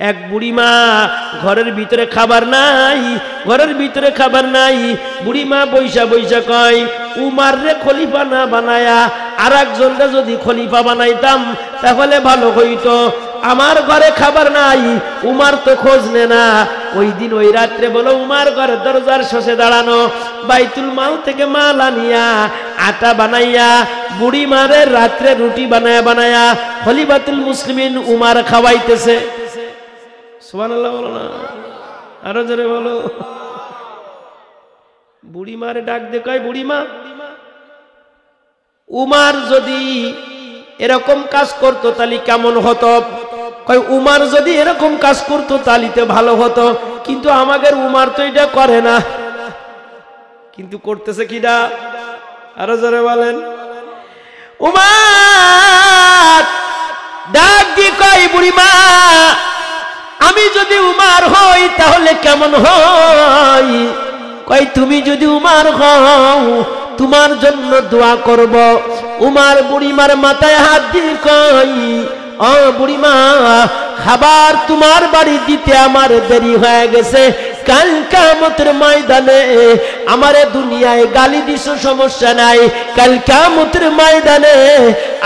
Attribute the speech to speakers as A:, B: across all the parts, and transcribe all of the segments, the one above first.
A: এক বুড়িমা ঘরের ভিতরে খাবার নাই, বুড়িমা বৈশা বৈশা কয় উমার রে খলিফা না বানায়া আর একজনটা যদি খলিফা বানাইতাম তাহলে ভালো হইতো। আমার ঘরে খাবার নাই, উমার তো খোঁজ নে না। ওই দিন ওই রাত্রে বলো উমার ঘরের দরজার শোষে দাঁড়ানো, বাইতুল মাল থেকে মাল আনিয়া আটা বানাইয়া বুড়ি মারের রাত্রে রুটি বানায়া খলিফাতুল মুসলিমিন উমার খাওয়াইতেছে। সুবহানাল্লাহ বলো না, আরো জোরে বলো। বুড়ি মারে ডাক দে কয় বুড়িমা, উমার যদি এরকম কাজ করতো তাহলে কেমন হতো? কয় উমার যদি এরকম কাজ করতো তাহলে তো ভালো হতো, কিন্তু আমাদের উমার তো এটা করে না। কিন্তু করতেছে কিনা? আরো জোরে বলেন। উমার ডাক দি কয় বুড়িমা, আমি যদি উমার হই তাহলে কেমন হয়? কয় তুমি যদি উমার হও তোমার জন্য দোয়া করব। উমার বুড়িমার মাথায় হাত দিয়ে কয় ও বুড়িমা, খাবার তোমার বাড়ি দিতে আমার দেরি হয়ে গেছে, কাল কিয়ামতের ময়দানে আমারে দুনিয়ায় গালি দিছো সমস্যা নাই, কাল কিয়ামতের ময়দানে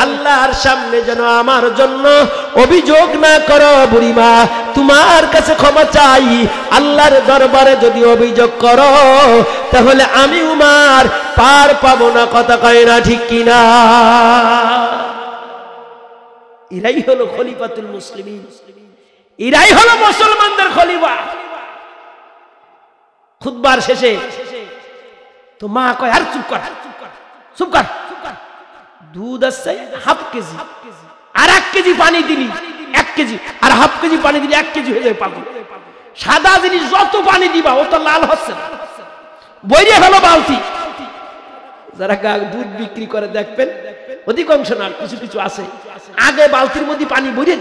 A: আল্লাহর সামনে যেন আমার জন্য অভিযোগ না করো। বুড়িমা তোমার কাছে ক্ষমা চাই, আল্লাহর দরবারে যদি অভিযোগ করো তাহলে আমি উমার পার পাবো না। কথা কয় না ঠিক কিনা? এরাই হলো খলিফাতুল মুসলিমিন, এরাই হলো মুসলমানদের খলিফা। খুতবার শেষে তো মা কয় আর চুপ কর, দুধ আছে হাফ কেজি, আর 1 কেজি পানি দিলি 1 কেজি, আর হাফ কেজি পানি দিলি 1 কেজি হয়ে যাবে পাগল। সাদা জিনিস যত পানি দিবা ও তো লাল হচ্ছে না, বইরে হলো বালতি। যারা দুধ বিক্রি করে দেখবেন অধিকাংশ না, কিছু কিছু আছে আগে বালতির মধ্যে পানি ভরে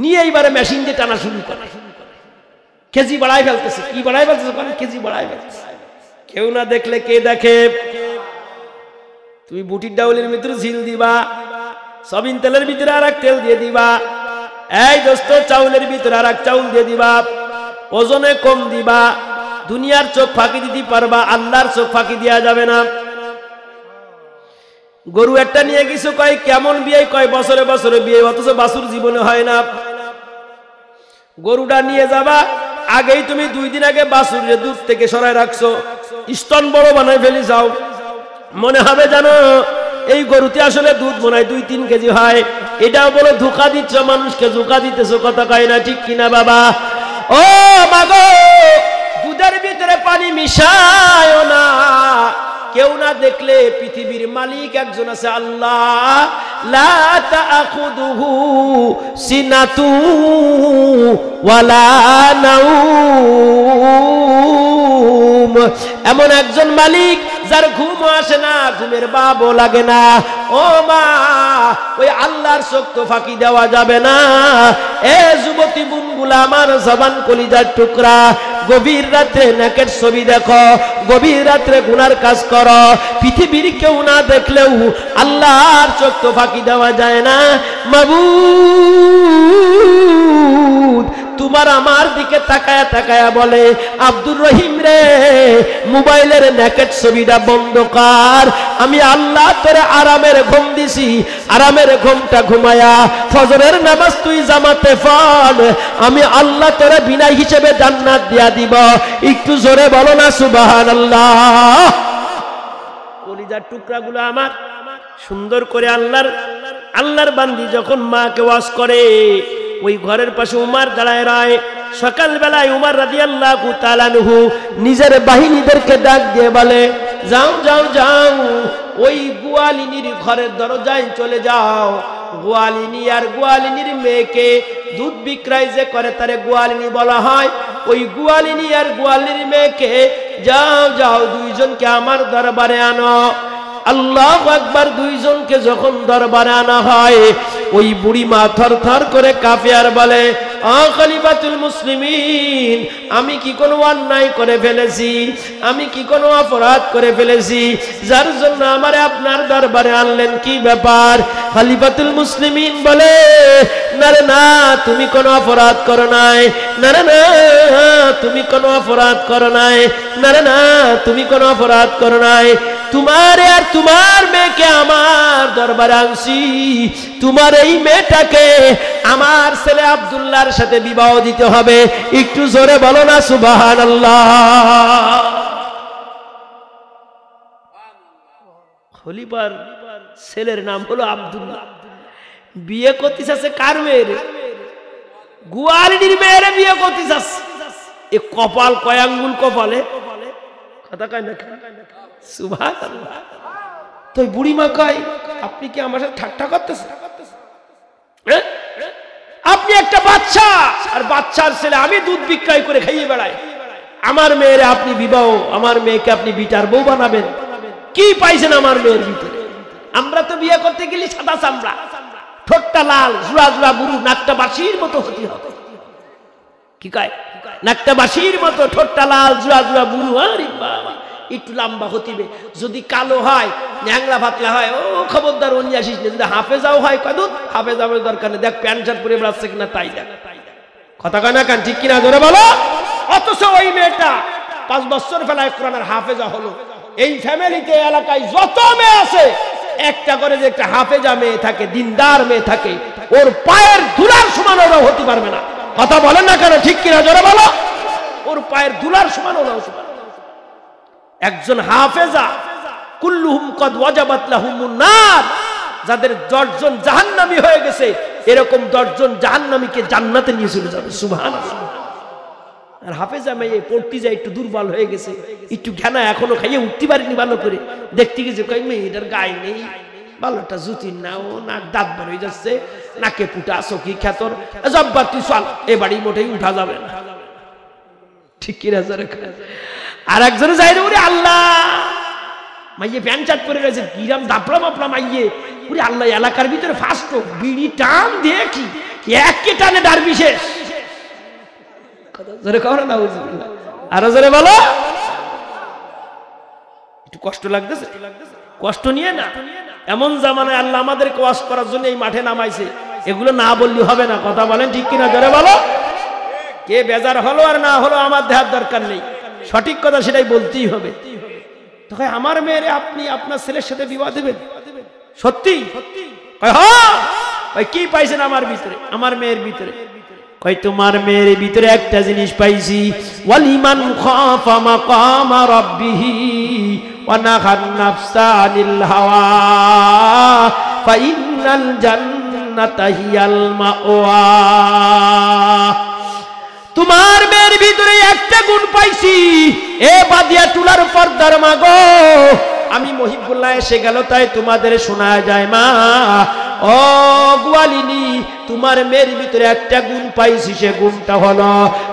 A: নিয়ে এইবারে মেশিন দিয়ে টানা শুরু করে, কেজি বাড়াই ফেলতেছে। কি বাড়াই ফেলতেছে? কেজি বাড়াই ফেলতেছে। কেউ না দেখলে কে দেখে? তুমি বুটির ডাউলের ভিতরে ঝিল দিবা, সবিন তেলের ভিতরে আর এক তেল দিয়ে দিবা, এই দোস্ত চাউলের ভিতরে আর এক চাউল দিয়ে দিবা, ওজনে কম দিবা, দুনিয়ার চোখ ফাঁকি দিতে পারবা, আল্লাহর চোখ ফাঁকি দেওয়া যাবে না। গরু একটা নিয়ে গেছো, কয় কেমন বিয়ে? কয় বছরে বছরে বিয়ে, অথচ বাছুর জীবনে হয় না। গরুটা নিয়ে যাবা, আগেই তুমি 2 দিন আগে বাছুরের দুধ থেকে সরাই রাখছো, স্তন বড় বানাই ফেলি যাও, মনে হবে জানো এই গরুতে আসলে দুধ মনে হয় 2-3 কেজি হয়। এটাও বলো ধোঁকা দিচ্ছ মানুষকে, ধোঁকা দিতেছো। কথা কয় না ঠিক কিনা বাবা? ও মাগো, দুধের ভিতরে পানি মিশায় না। কেউ না দেখলে পৃথিবীর মালিক একজন আছে, আল্লাহ। লা তাখুদুহু সিনাতু ওয়ালা নাউম। এমন একজন মালিক যার ঘুম আসে না, ঘুমের বাবও লাগে না। ও মা, ওই আল্লাহর চোখ তো ফাঁকি দেওয়া যাবে না। এ যুবতী বোনগুলা, আমার জবান কলিজার টুকরা, গভীর রাতে নাকের ছবি দেখো, গভীর রাত্রে গুনার কাজ করো, পৃথিবীর কেউ না দেখলেও আল্লাহর চোখ তো ফাঁকি দেওয়া যায় না। মাবুদ তোমার আমার দিকে তাকায়া তাকায়া বলে, আব্দুর রহিম রে, মোবাইলের নেকেট ছবিটা বন্ধ কর। আমি আল্লাহ তোরে আরামের ঘুম দিছি, আরামের ঘুমটা ঘুমায়া ফজরের নামাজ তুই জামাতে পড়, আমি আল্লাহ তোরে বিনা হিসেবে জান্নাত দিয়া দিব। একটু জোরে বলো না সুবহানাল্লাহ। কলিজার টুকরাগুলো আমার, সুন্দর করে আল্লাহর বান্দি যখন মাকে ওয়াজ করে, ওই ঘরের পাশে উমার দাঁড়ায় রয়। সকালবেলায় উমার রাদিয়াল্লাহু তাআলা আনহু নিজের বাহিনীদেরকে ডাক দিয়ে বলে, যাও যাও যাও, ওই গোয়ালিনীর ঘরের দরজায় চলে যাও। গোয়ালিনী আর গোয়ালিনীর মেয়েকে দুধ বিক্রয় যে করে তারে গোয়ালিনী বলা হয়। ওই গোয়ালিনী আর গোয়ালিনীর মেয়েকে যাও যাও, 2 জনকে আমার দরবারে আনো। আল্লাহু আকবার। 2 জনকে যখন দরবারে আনা হয়, ওই বুড়ি মা থর থর করে কাঁপে আর বলে, খলিফাতুল মুসলিমিন, আমি কি কোনো অন্যায় করে ফেলেছি? আমি কি কোনো অপরাধ করে ফেলেছি যার জন্য আমারে আপনার দরবারে আনলেন? কি ব্যাপার? খলিফাতুল মুসলিমিন বলে, না রে না, তুমি কোনো অপরাধ করো নাই। না রে না, তুমি কোনো অপরাধ করো নাই। না রে না, তুমি কোনো অপরাধ করো নাই। তোমারে আর তোমার মেয়েকে আমার দরবারে আনছি। তোমার এই মেয়েটাকে আমার ছেলে আব্দুল্লাহর সাথে বিবাহ দিতে হবে। একটু জোরে বলো না সুবহানাল্লাহ। খলিফার ছেলের নাম হলো আব্দুল্লাহ। বিয়ে করতে চাচ্ছে কার মেয়ের? গোয়ালিনীর মেয়ের বিয়ে করতে চাচ্ছে। এ কপাল কয় আঙ্গুল কপালে? কথা কয় না সুবহানাল্লাহ। তো বুড়িমা কয়, আপনি কি আমার সাথে ঠাট্টা করতেছেন? আপনি একটা বাচ্চা, আর বাচ্চার ছেলে, আমি দুধ বিক্রয় করে খাইয়ে বেড়াই। আমার মেয়ের আপনি বিবাহ, আমার মেয়েকে আপনি বিটার বউ বানাবেন? কি পাইছেন আমার মেয়ের ভিতরে? আমরা তো বিয়ে করতে গেলে সাদা চামড়া, ঠোঁটটা লাল, জুড়া জুড়া বুড়ু, নাকটা বাঁশির মতো হতে হবে। কি কয়? নাকটা বাঁশির মতো, ঠোঁটটা লাল, জুড়া জুড়া বুড়ু, আরে বাবা, একটু লম্বা হতিবে। যদি কালো হয়, ন্যাংলা ভাতলা হয়, ও খবরদার অন্য আসিস না। যদি হাফেজাও হয়, কদুত হাফেজাবের দরকার নেই, দেখ প্যান্ট শার্ট পরে বেড়াচ্ছে কিনা তাই দেখ। কথা কয় না কান? ঠিক কিনা জোরে বলো। অথচ ওই মেয়েটা 5 বছর ফেলায় কোরআনের হাফেজা হলো। এই ফ্যামিলিতে, এলাকায় যত মেয়ে আছে, একটা করে যে একটা হাফেজা মেয়ে থাকে, দিনদার মেয়ে থাকে, ওর পায়ের ধুলার সমান ওরাও হতে পারবে না। কথা বলেন না কেন? ঠিক কিনা জোরে বলো। ওর পায়ের ধুলার সমান ওরাও হতে পারবে। একজন হাফেজা, কুল্লুহুম কদ ওয়াজাবাত লাহুমুন নার, যাদের 10 জন জাহান্নামী হয়ে গেছে, এরকম 10 জন জাহান্নামীকে জান্নাতে নিয়ে চলে যাবে। সুবহানাল্লাহ। আর হাফেজা মেয়ে পড়তে যায়, একটু দুর্বল হয়ে গেছে, একটু ঘেনা, এখনো খাইয়ে উঠতে পারিনি ভালো করে, দেখতে গেছে কই মেয়েটার গায়ে নেই, ভালোটা জুতির না, ও নাক দাঁত বের হয়ে যাচ্ছে, নাকে পুটা, চোখি খ্যাতর, জব্বার তুই চল, এ বাড়ি মোটেই উঠা যাবে না। ঠিক কিনা জোরে? আর একজনে যাই রে, ওরে আল্লাহ, মাইয়ে প্যান্ট শার্ট পরে রয়েছে, কিরাম দাপড়া মাপড়া মাইয়ে, ওরে আল্লাহ, এলাকার ভিতরে ফার্স্ট বিড়ি টান দেখি, একে টানে ডারবি শেষ। জোরে কও না, আরো জোরে বলো। একটু কষ্ট লাগতেছে? কষ্ট নিয়ে না, এমন জামানায় আল্লাহ আমাদেরকে ওয়াজ করার জন্য এই মাঠে নামাইছে, এগুলো না বললে হবে না। কথা বলেন ঠিক কিনা জোরে বলো। কে বেজার হলো আর না হলো আমার দেহার দরকার নেই, সঠিক কথা সেটাই বলতেই হবে। তখন আমার মেয়ের আপনি আপনার ছেলের সাথে বিবাহ দেবেন? সত্যি? হ্যাঁ। কি পাইছেন আমার ভিতরে, আমার মেয়ের ভিতরে? কই তোমার মেয়ের ভিতরে একটা জিনিস পাইছি, ওয়ালিমান খাফা মাকাম রাব্বিহি ওয়া নাহান নাফসা আনিল হাওয়া ফাইনাল জান্নাতা হিয়াল মাওয়া। তোমার মেয়ের ভিতরে একটা গুণ পাইছি, এ বাদিয়া টুলার পর্দার মাগো, আমি মহিবুল্লাহ এসে গেল তাই তোমাদের শোনা যায় মা, ও গোয়ালিনী, তোমার মেয়ের ভিতরে একটা গুণ পাইছি, সে গুণটা হলো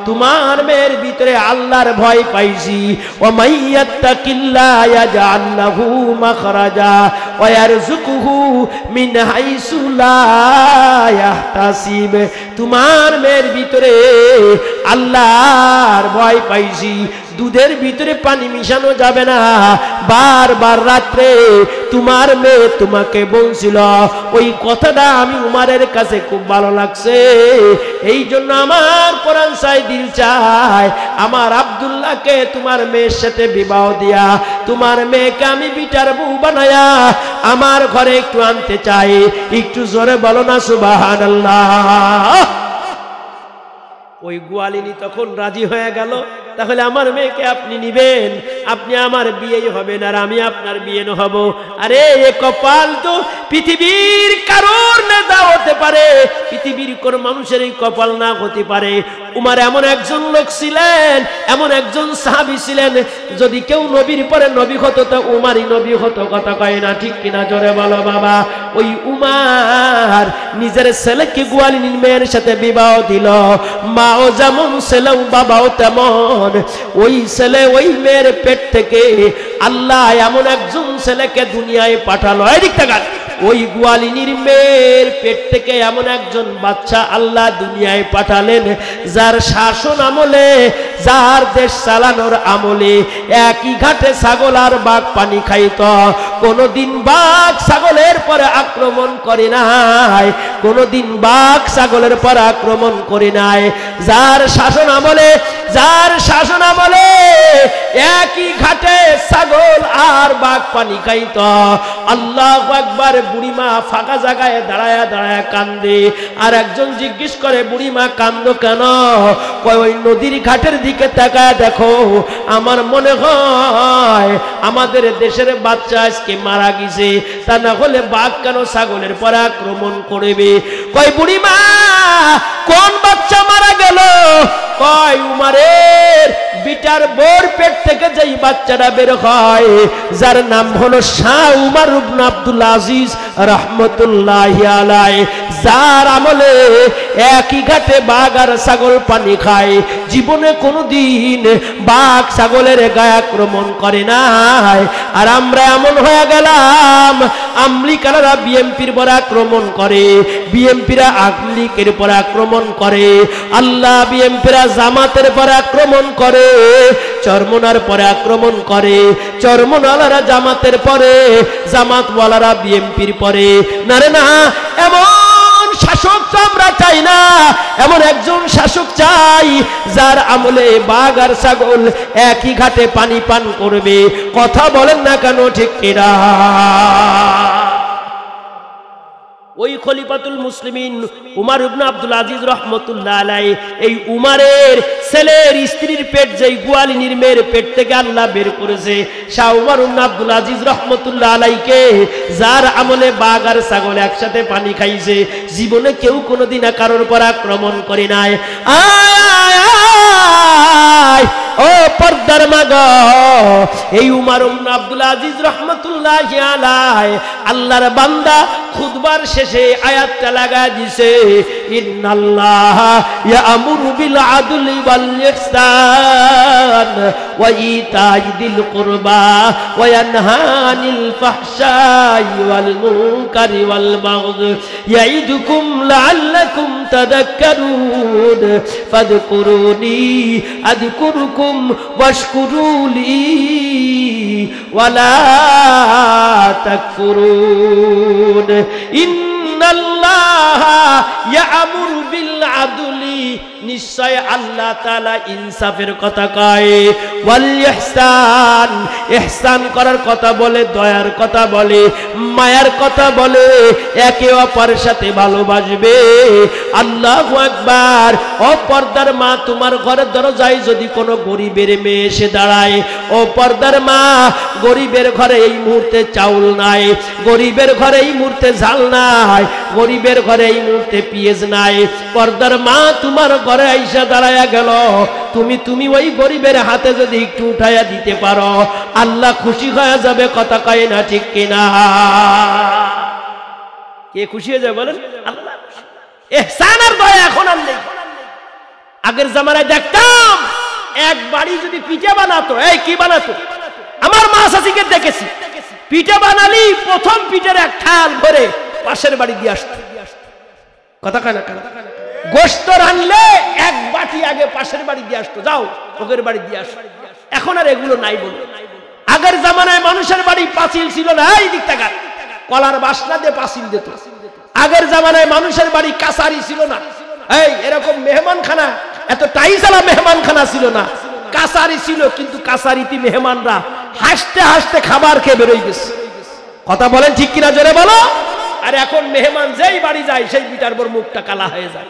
A: তোমার মেয়ের ভিতরে আল্লাহর ভয় পাইছি। ওয়া মাইয়াত্তাকিল্লাহ ইয়াজআল লাহু মাখরাজা ওয়া ইয়ারযুকুহু মিন হাইসু লা ইয়াহতাসিব। তোমার মেয়ের ভিতরে আল্লাহর ভয় পাইছি। দুধের ভিতরে পানি মিশানো যাবে না। বারবার রাত্রে তোমার মেয়ে তোমাকে বলছিল, ওই কথাটা আমি উমারের কাছে খুব ভালো লাগছে, এই জন্য আমার কোরআন চাই, দিল চায়, আমার আব্দুল্লাহকে তোমার মেয়ের সাথে বিবাহ দিয়া তোমার মেয়েকে আমি বিটার বউ বানায়া আমার ঘরে একটু আনতে চাই। একটু জোরে বলো না সুবহানাল্লাহ। ওই গোয়ালিনী তখন রাজি হয়ে গেল, তাহলে আমার মেয়েকে আপনি নিবেন, আপনি আমার বিয়ে হবেন আর আমি আপনার বিয়ে হব। আরে এ কপাল তো পৃথিবীর কারোর না হতে পারে, পৃথিবীর কোন মানুষের এই কপাল না হতে পারে। উমার এমন একজন লোক ছিলেন, এমন একজন সাহাবী ছিলেন, যদি কেউ নবীর পরে নবী হতো তো উমারই নবী হতো। কথা কয় না ঠিক কিনা জোরে বলো বাবা। ওই উমার নিজের ছেলেকে গোয়ালিনীর মেয়ের সাথে বিবাহ দিল, মাও যেমন ছেলেও বাবাও তেমন। ওই ছেলে ওই মেয়ের পেট থেকে আল্লাহ এমন একজন ছেলেকে দুনিয়ায় পাঠালো। এই দিক থেকে ওই গোয়ালিনীর মেয়ের পেট থেকে এমন একজন বাচ্চা আল্লাহ দুনিয়ায় পাঠালেন যার শাসন আমলে, যার দেশ চালানোর আমলে একই ঘাটে ছাগল আর বাঘ পানি খাইত। কোনদিন বাঘ ছাগলের পরে আক্রমণ করে নাই, কোনদিন বাঘ ছাগলের পরে আক্রমণ করে নাই। যার শাসন আমলে, যার শাসন আমলে একই ঘাটে ছাগল আর বাঘ পানি খাইত। আল্লাহু আকবার। বুড়িমা ফাঁকা জায়গায় দাঁড়ায়া দাঁড়ায়া কান্দে। আর একজন জিজ্ঞেস করে, বুড়িমা কান্দো কেন? কয় ওই নদীর ঘাটের দিকে তাকায় দেখো, আমার মনে হয় আমাদের দেশের বাচ্চা আজকে মারা গেছে, তা না হলে বাঘ কেন ছাগলের পর আক্রমণ করবে? কয় বুড়িমা কোন বাচ্চা মারা গেল? কয় উমারের বিটার বোর পেট থেকে যেই বাচ্চাটা বের হয়, যার নাম হলো শাহ উমর ইবনে আব্দুল আজিজ রাহমাতুল্লাহি আলাইহি, যার আমলে একই ঘাটে বাঘ আর ছাগল পানি খায়, জীবনে কোনোদিন বাঘ ছাগলের গায়ে আক্রমণ করে নাই। আর আমরা এমন হয়ে গেলাম, আমলিকারা বিএমপির পর আক্রমণ করে, বিএমপিরা আমলিকের পর আক্রমণ করে, আল্লাহ বিএমপিরা জামাতের পর আক্রমণ করে, চরমনার পরে আক্রমণ করে, চরমনালারা জামাতের পরে, জামাতওয়ালারা বিএমপির পরে। না রে না, এমন শাসক তো আমরা চাই না, এমন একজন শাসক চাই যার আমলে বাঘ আর ছাগল একই ঘাটে পানি পান করবে। কথা বলেন না কেন ঠিক কিনা? ওই খলিফাতুল মুসলিমিন উমর ইবনে আব্দুল আজিজ রাহমাতুল্লাহ আলাইহি, এই উমারের ছেলের স্ত্রীর পেট যেই গোয়ালিনীর মেয়ের পেট থেকে আল্লাহ বের করেছে, শাহ উমর ইবনে আব্দুল আজিজ রাহমাতুল্লাহ আলাইহিকে যার আমলে বাঘ আর ছাগল একসাথে পানি খাইছে, জীবনে কেউ কোনোদিন কারোর পর আক্রমণ করে নাই। ও পর্দার মাগো, এই উমর ইবনে আব্দুল আজিজ রাহমাতুল্লাহি আলাইহি আল্লাহর বান্দা খুতবার শেষে আয়াতটা লাগা দিয়েছে, ইন্নাল্লাহা ইয়ামুরু বিল আদলি ওয়াল ইহসান ওয়া ইতাই যিল কুরবা ওয়া ইয়ানহা আনিল ফাহশাই ওয়াল মুনকারি ওয়াল বাগয ইয়াইদুকুম লাআল্লাকুম তাযাক্কারুন ফাযকুরুনি আযকুরুকুম ওয়াশকুরুলি ওয়ালা তাকফুরুন। ইন্নাল্লাহা ইয়ামুরু বিল আদলি, নিশ্চয় আল্লাহ তাআলা ইনসাফের কথা কয়, ওয়াল ইহসান, ইহসান করার কথা বলে, দয়ার কথা বলে, মায়ার কথা বলে, একে অপরের সাথে ভালোবাসবে। আল্লাহু আকবার। ও পর্দার মা, তোমার ঘরের দরজায় যদি কোনো গরিবের মেয়ে এসে দাঁড়ায়, ও পর্দার মা, গরিবের ঘরে এই মুহূর্তে চাউল নাই, গরিবের ঘরে এই মুহূর্তে ঝাল নাই, গরিবের ঘরে এই মুহূর্তে পেঁয়াজ নাই, পর্দার মা তোমার ঘরে আইসা দাঁড়ায়া গেল, তুমি ওই গরিবের হাতে যদি একটু উঠাইয়া দিতে পারো, আল্লাহ খুশি হয়ে যাবে। কথা কয় না ঠিক কিনা? কে খুশি হয়ে যাবে বলেন? আল্লাহ। ইহসান আর দয়া এখন আর নেই। আগের জামানায় দেখতাম এক বাড়ি যদি পিঠা বানাতো, এই কি বানাতো, আমার মা শাশিকে দেখেছি, পিঠা বানালি প্রথম পিঠের এক ঠাল ভরে পাশের বাড়ি দিয়ে আসতো। কথা কয় না? গোশত রানলে এক বাটি আগে পাশের বাড়ি দিয়ে আসতো, যাও ওদের বাড়ি দিয়ে আসো। এখন আর এগুলো নাই বলে। আগের জামানায় মানুষের বাড়ি পাঁচিল ছিল না, এই দিক থেকে কলার বাসনা দিয়ে পাঁচিল দিত। আগের জামানায় মানুষের বাড়ি কাছারি ছিল না, এই এরকম মেহমানখানা, এত টাইসালা মেহমানখানা ছিল না, কাছারি ছিল। কিন্তু কাছারিতে মেহমানরা হাসতে হাসতে খাবার খেয়ে বেরোয় গেছে। কথা বলেন ঠিক কিনা? জোরে বলো। আর এখন মেহমান যেই বাড়ি যায় সেই বিটার পর মুখটা কালা হয়ে যায়,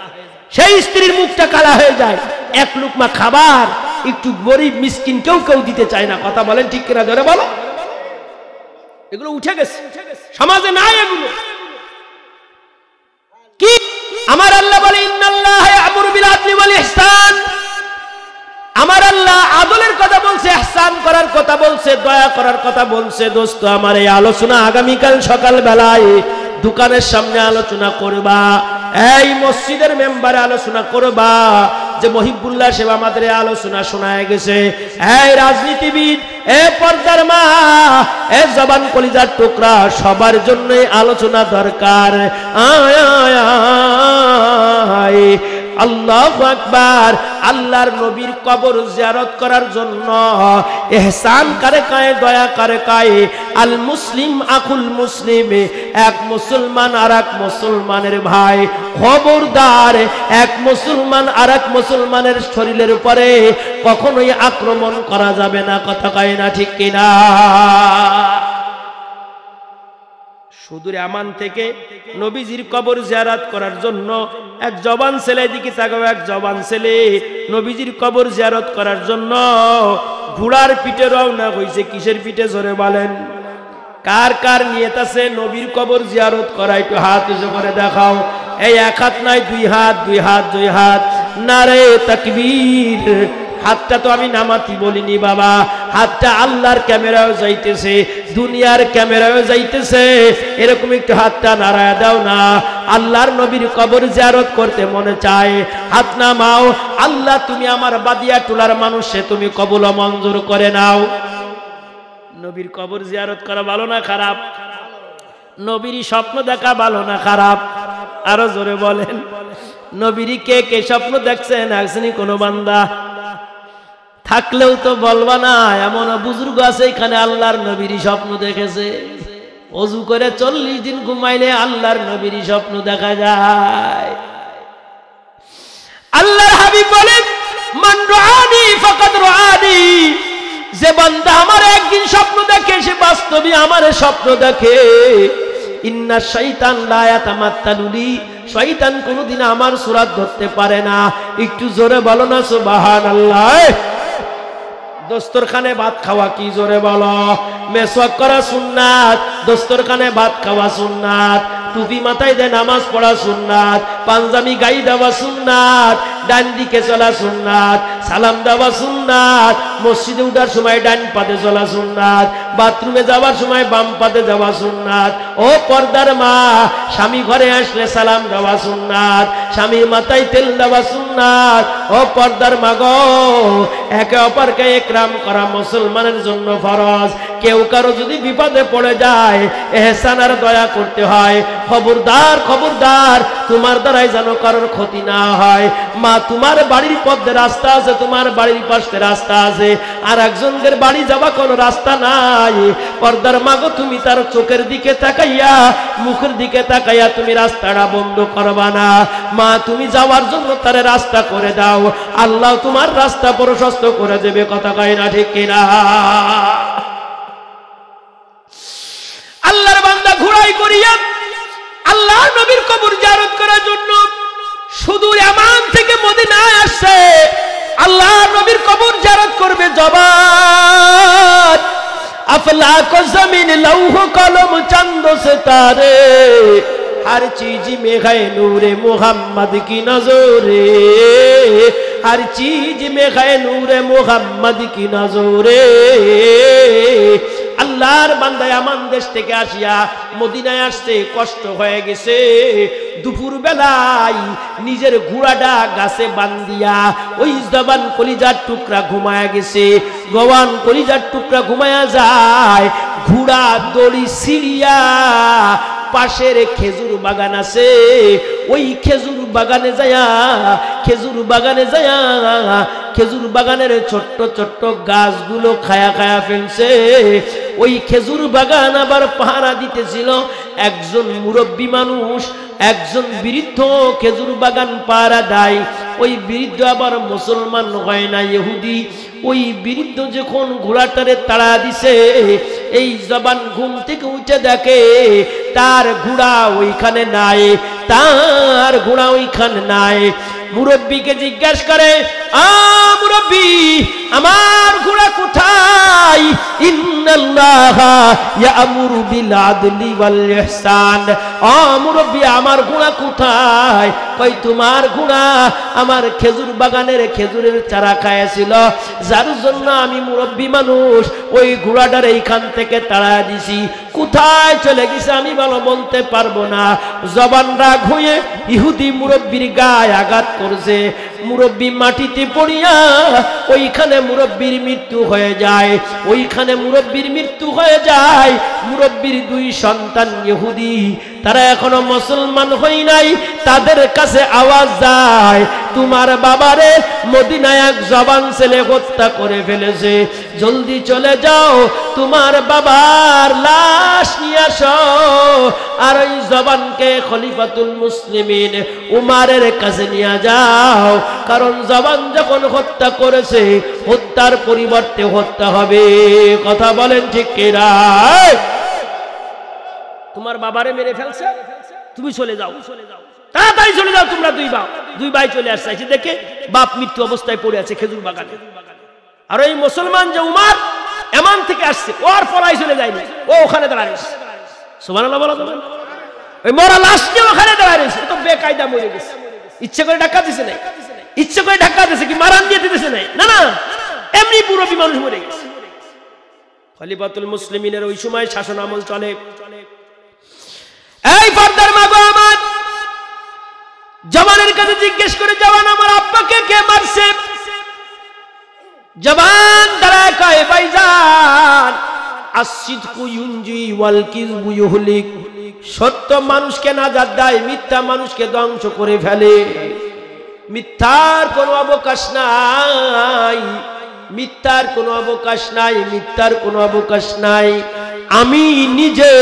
A: সেই স্ত্রীর মুখটা কালা হয়ে যায়। এক লুকমা খাবার একটু গরিব মিসকিন কেউ দিতে চায় না। কথা বলেন ঠিক কিনা? জোরে বলো। এগুলো উঠে গেছে, সমাজে নাই এগুলো। কি আমার আল্লাহ বলে, ইন্নাল্লাহা ইয়ামুরু বিল আদলি ওয়াল ইহসান। আমার আল্লাহ আদলের কথা বলছে, ইহসান করার কথা বলছে, দয়া করার কথা বলছে। দোস্ত আমার, এই আলোচনা আগামীকাল সকাল বেলায় দোকানের সামনে আলোচনা করবা, এই মসজিদের মেম্বারে আলোচনা করবা, যে মহিবুল্লাহ সাহেব আমাদের আলোচনা শোনায় গেছে। এই রাজনীতিবিদ, এ পর্দার মা, এ জবান কলিজার টুকরা, সবার জন্যই আলোচনা দরকার। আয় আয় আয়, আল্লাহু আকবার। আল্লাহর নবীর কবর জিয়ারত করার জন্য ইহসান কারে কায়ে, দয়া কারে কায়ে। আল মুসলিম আকুল মুসলিম, এক মুসলমান আর এক মুসলমানের ভাই। খবরদার, এক মুসলমান আর এক মুসলমানের শরীরের উপরে কখনোই আক্রমণ করা যাবে না। কথা কয় না ঠিক কিনা? সুদূর আমান থেকে নবীজির কবর জিয়ারত করার জন্য এক জবান ছেলে, দিকে তাকাও, এক জবান ছেলে নবীজির কবর জিয়ারত করার জন্য ঘোড়ার পিঠে রওনা হইছে। কিসের পিঠে জোরে বলেন? কার কার নিয়ত আছে নবীর কবর জিয়ারত করা? একটু হাত উঁচু করে দেখাও। এই এক হাত নাই, দুই হাত, দুই হাত, দুই হাত। নারে তাকবীর। হাতটা তো আমি নামাতি বলিনি বাবা, হাতটা আল্লাহর ক্যামেরাও যাইতেছে, দুনিয়ার ক্যামেরাও যাইতেছে। এরকম একটু হাতটা নাড়ায় দাও না। আল্লাহর নবীর কবর জিয়ারত করতে মনে চায়, হাত নামাও। আল্লাহ, তুমি আমার বাদিয়া টুলার মানুষে তুমি কবুল মঞ্জুর করে নাও। নবীর কবর জিয়ারত করা ভালো না খারাপ? নবীর স্বপ্ন দেখা ভালো না খারাপ? আরো জোরে বলেন। নবীর কে কে স্বপ্ন দেখছেন? আসেনি কোনো বান্দা? থাকলেও তো বলবা না। এমন বুজুর্গ আছে এখানে আল্লাহর নবীর স্বপ্ন দেখেছে। ওযু করে 40 দিন ঘুমাইলে আল্লাহর নবীর স্বপ্ন দেখা যায়। আল্লাহর হাবিব বলেন, মান রাআনি ফাকাদ রাআনি। যে বান্দা আমার একদিন স্বপ্ন দেখে, সে বাস্তবে আমার স্বপ্ন দেখে। ইন্না শাইতান লা ইয়াতামাত্তালু লি, শয়তান কোনদিন আমার সুরাত ধরতে পারে না। একটু জোরে বলো না সুবহানাল্লাহ। দস্তরখানে ভাত খাওয়া কি জোরে বলো? মেসওয়াক করা সুন্নাত, দস্তরখানে ভাত খাওয়া সুন্নাত, টুপি মাথায় দিয়ে নামাজ পড়া সুন্নাত, পাঞ্জাবি গায়ে দেওয়া সুন্নাত, ডান দিকে চলা সুন্নাত, সালাম দেওয়া সুন্নাত, মসজিদে উঠার সময় ডান পাতে চলা সুন্নাত, বাথরুমে যাওয়ার সময় বাম পাতে যাওয়া সুন্নাত। ও পর্দার মা, স্বামী ঘরে আসলে সালাম দেওয়া সুন্নাত, স্বামীর মাথায় তেল দেওয়া সুন্নাত। ও পর্দার মা গো, একে অপরকে ইকরাম করা মুসলমানের জন্য ফরজ। কেউ কারো যদি বিপদে পড়ে যায়, ইহসান আর দয়া করতে হয়। খবরদার, খবরদার, তোমার দ্বারাই যেন কারোর ক্ষতি না হয়। মা, তোমার বাড়ির পথে রাস্তা আছে, তোমার বাড়ির পাশে রাস্তা আছে, আর একজনদের বাড়ি যাওয়া কোনো রাস্তা নাই। পর্দার মা গো, তুমি তার চোখের দিকে তাকাইয়া, মুখের দিকে তাকাইয়া তুমি রাস্তাটা বন্ধ করবা না। মা, তুমি যাওয়ার জন্য তার রাস্তা করে দাও, আল্লাহ তোমার রাস্তা প্রশস্ত করে দেবে। কথা কয় না ঠিক কিনা? আল্লাহর বান্দা ঘোড়ায় করিয়া আল্লাহ নবীর কবর জিয়ারত করার জন্য সুদূর ইয়ামান থেকে মদিনায় আসছে। আল্লাহ নবীর কবর জিয়ারত করবে জবান, আফলাক জমিন, লৌহ কলম, চাঁদ সিতারে, हर चीज में है नूरे मोहम्मद की नजरे, हर चीज में है नूरे मोहम्मद की नजरे। আল্লাহর বান্দা ইয়ামান দেশ থেকে আসিয়া মদিনায় আসছে, কষ্ট হয়ে গেছে। দুপুর বেলায় নিজের ঘোড়াটা গাছে বান্ধিয়া ওই জবান কলিজার টুকরা ঘুমায়া গেছে। জবান কলিজার টুকরা ঘুমায়া যায়, ঘোড়া দড়ি ছিড়িয়া পাশের খেজুর বাগান আছে, ওই খেজুর বাগানে যায়া, খেজুর বাগানে যায়া খেজুর বাগানের ছোট্ট ছোট্ট গাছগুলো খায়া খায়া ফেলছে। ওই খেজুর বাগান আবার পাহারা দিতেছিল একজন মুরব্বী মানুষ, একজন বৃদ্ধ খেজুর বাগান পাহারা দেয়। ওই বৃদ্ধ আবার মুসলমান হয় না, ইহুদি। ওই বৃদ্ধ যখন ঘোড়াটারে তাড়া দিছে, এই জবান ঘুম থেকে উঠে দেখে তার ঘোড়া ওইখানে নাই, তার ঘোড়া ওইখানে নাই। মুরব্বীকে জিজ্ঞাসা করে, মুরব্বী, আমার ঘোড়া কোথায়? ইন্নাল্লাহা ইয়ামুরু বিল আদলি ওয়াল ইহসান। মুরব্বী, আমার ঘোড়া কোথায়? কই, তোমার ঘোড়া আমার খেজুর বাগানের খেজুরের চারা খাইছিল, যার জন্য আমি মুরব্বী মানুষ ওই ঘোড়াটার এইখান থেকে তাড়া দিছি। কোথায় চলে গেছে আমি ভালো বলতে পারবো না। জবান রাগ হয়ে ইহুদি মুরব্বীর গায়ে আঘাত করছে। মুরব্বী মাটিতে পড়িয়া ওইখানে মুরব্বীর মৃত্যু হয়ে যায়, ওইখানে মুরব্বীর মৃত্যু হয়ে যায়। মুরব্বীর 2 সন্তান ইহুদি, তারা এখনো মুসলমান হয় নাই। তাদের কাছে আওয়াজ যায়, তোমার বাবারে মদিনায় এক জবান ছেলে হত্যা করে ফেলেছে, জলদি চলে যাও, তোমার বাবার লাশ নিয়ে আসো। আর ওই জবানকে খলিফাতুল মুসলিমিন উমারের কাছে নিয়ে যাও, কারণ জবান যখন হত্যা করেছে হত্যার পরিবর্তে হত্যা হবে। কথা বলেন ঠিক কিনা? তোমার বাবারে মেরে ফেলছে, তুমি চলে যাও, তাড়াতাড়ি চলে যাও। তোমরা দুই ভাই চলে আসছে, দেখে বাপ মৃত্যু অবস্থায় পড়ে আছে খেজুর বাগানে। আর ওই মুসলমান যে উমার এমন থেকে আসছে, ওর পলাই চলে যায়নি, ও ওখানে দাঁড়ায় সুবহানাল্লাহ বলা যাবে। ওই মরা লাশ নিয়ে ওখানে দাঁড়ায় রয়েছে, তো বেকায়দা মরে গেছে। ইচ্ছে করে ধাক্কা দিছে নাই, ইচ্ছে করে ধাক্কা দিছে কি মারান দিয়ে দিতেছে নাই, না না, এমনি পুরো মানুষ মরে গেছে। খলিফাতুল মুসলিমিনের ওই সময় শাসন আমল চলে। এই পর্দার মা গো আমার, জবানের কাছে জিজ্ঞেস করে, জবান আমার আব্বাকে কে মারছে? জবান দাঁড়ায় কয়, ভাইজান আসিদকু ইউনজি ওয়াল কিযবু ইউহলিক, সত্য মানুষকে নাজাত দেয়, মিথ্যা মানুষকে ধ্বংস করে ফেলে। মিথ্যার কোনো অবকাশ নাই, মিথ্যার কোনো অবকাশ নাই, মিথ্যার কোনো অবকাশ নাই। আমি নিজে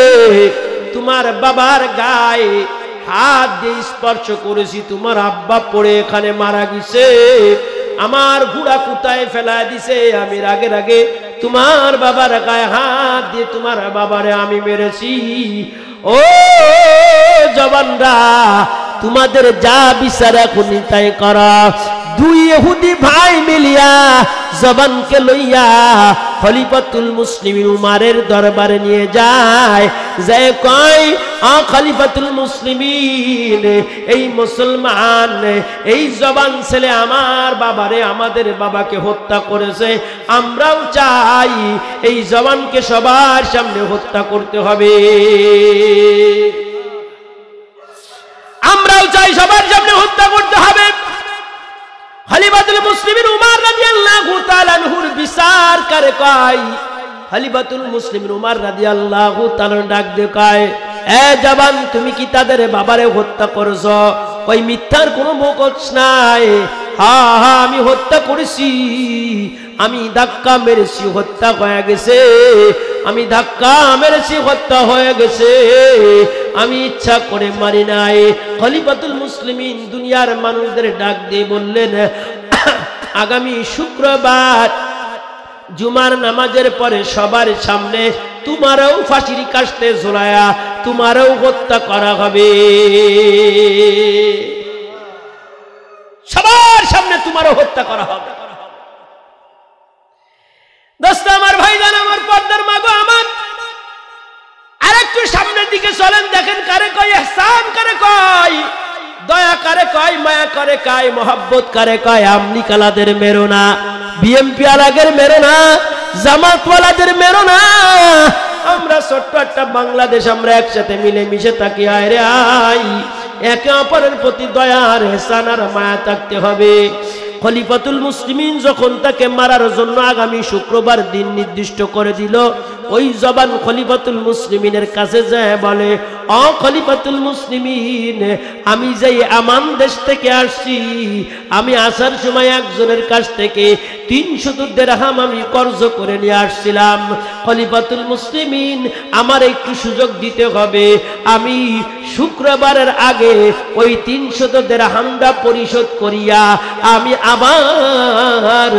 A: তোমার বাবার গায়ে হাত দিয়ে স্পর্শ করেছি, তোমার আব্বা পড়ে এখানে মারা গেছে, আমার ঘোড়া কুতায় ফেলা দিছে, আমি রাগে রাগে তোমার বাবার গায়ে হাত দিয়ে তোমার বাবারে আমি মেরেছি। ও জবানরা, তোমাদের যা বিচার এখনই তাই করা। 2 ইহুদি ভাই মিলিয়া জবানকে লইয়া খলিফাতুল মুসলিমিন উমারের দরবারে নিয়ে যায়, যে কয়, খলিফাতুল মুসলিমিন, এই মুসলমান, এই জবান ছেলে আমার বাবারে, আমাদের বাবাকে হত্যা করেছে, আমরাও চাই এই জবানকে সবার সামনে হত্যা করতে হবে, আমরাও চাই সবার সামনে হত্যা করতে হবে। খলিফাতুল মুসলিমিন উমর রাদিয়াল্লাহু তাআলা আনহুর বিচার করে কয়, খলিফাতুল মুসলিমিন উমর রাদিয়াল্লাহু তাআলা ডাক দিয়ে কয়, এ জবান, তুমি কি তাদের বাবারে হত্যা করেছো? ওই মিথ্যার কোনো মুখোশ নাই। হ্যাঁ হ্যাঁ, আমি হত্যা করেছি, আমি ধাক্কা মেরেছি, হত্যা হয়ে গেছে, আমি ধাক্কা মেরেছি, হত্যা হয়ে গেছে, আমি ইচ্ছা করে মারি নাই। খলিফাতুল মুসলিমিন দুনিয়ার মানুষদের ডাক দিয়ে বললেন, আগামী শুক্রবার জুমার নামাজের পরে সবার সামনে তোমারও ফাঁসির কাস্তে ঝোলায়া তোমারও হত্যা করা হবে, সবার সামনে তোমারও হত্যা করা হবে। দোস্ত আমার, ভাইজান আমার, পর্দার মা গো আমার, আরেকটু সামনের দিকে চলেন, দেখেন কারে কয় ইহসান, কারে কয় দয়া, কারে কয় মায়া, কারে কয় মোহাব্বত, কারে কয় আমলি কালাদের মেরো না, বিএমপি আলাগের মেরো না, জামাতওয়ালাদের মেরো না। আমরা ছোট্ট একটা বাংলাদেশ, আমরা একসাথে মিলে মিশে থাকি। আয় রে আয়, একে অপরের প্রতি দয়া আর ইহসান আর মায়া থাকতে হবে। খলিফাতুল মুসলিমিন যখন তাকে মারার জন্য আগামী শুক্রবার দিন নির্দিষ্ট করে দিল, ওই জবান খলিফাতুল মুসলিমিনের কাছে যায় বলে, ও খলিফাতুল মুসলিমিন, আমি যেই আমান দেশ থেকে আসছি, আমি আসার সময় একজনের কাছ থেকে 300 দিরহাম আমি কর্জ করে নিয়ে আসছিলাম। খলিফাতুল মুসলিমিন, আমার একটু সুযোগ দিতে হবে, আমি শুক্রবারের আগে ওই 300 দিরহামটা পরিশোধ করিয়া আমি আবার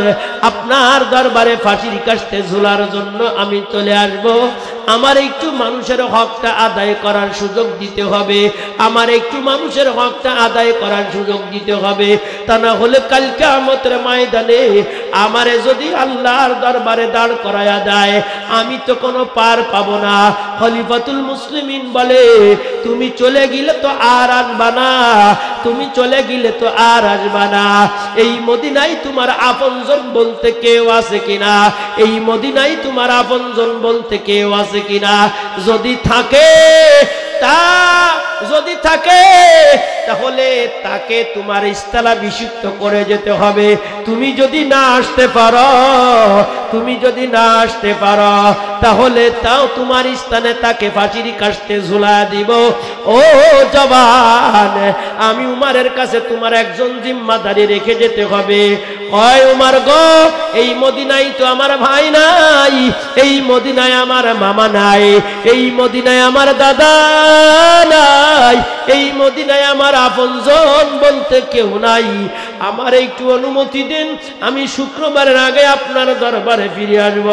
A: আপনার দরবারে ফাঁসির কাস্তে ঝুলার জন্য আমি চলে আসব। আমার একটু মানুষের হকটা আদায় করার সুযোগ দিতে হবে, আমার একটু মানুষের হকটা আদায় করার সুযোগ দিতে হবে, তা না হলে কাল কিয়ামতের ময়দানে আমারে যদি আল্লাহর দরবারে দাঁড় করায়া দেয়, আমি তো কোনো পার পাবো না। খলিফাতুল মুসলিমিন বলে, তুমি চলে গেলে তো আর আসবা না, তুমি চলে গেলে তো আর আসবা না। এই মদিনায় তোমার আপনজন বলতে কেউ আছে কিনা? এই মদিনায় তোমার আপনজন বলতে কেউ আছে কিনা? যদি থাকে তা যদি থাকে তাহলে তাকে তোমার স্থলাভিষিক্ত করে যেতে হবে। তুমি যদি না আসতে পারো তাহলে তাও তোমার স্থানে তাকে ফাঁসির কাস্তে ঝুলা দিব। ও জবান, আমি উমারের কাছে তোমার একজন জিম্মাদারি রেখে যেতে হবে। হয় উমার গো, এই মদিনায় তো আমার ভাই নাই, এই মদিনায় আমার মামা নাই, এই মদিনায় আমার দাদা নাই, এই মদিনায় আমার আপনজন বলতে কেউ নাই। আমার একটু অনুমতি দিন, আমি শুক্রবারের আগে আপনার দরবারে ফিরে আসব।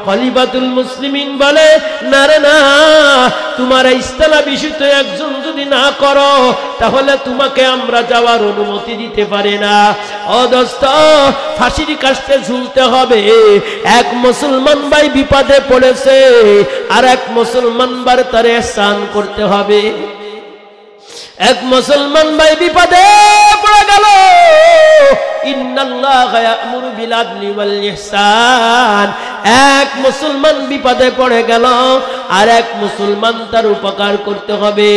A: খলিফাতুল মুসলিমিন বলে, না রে না, তোমার স্থলাভিষিক্ত একজন যদি না করো তাহলে তোমাকে আমরা যাওয়ার অনুমতি দিতে পারি না। ও দোস্ত, ফাঁসির কাস্তে ঝুলতে হবে। এক মুসলমান ভাই বিপদে পড়েছে, আর এক মুসলমান বার তারে স্নান করতে হবে। এক মুসলমান ভাই বিপদে পড়ে গেল, ইন্নাল্লাহা ইয়া'মুরু বিল আদলি ওয়াল ইহসান। এক মুসলমান বিপদে পড়ে গেল, আর এক মুসলমান তার উপকার করতে হবে।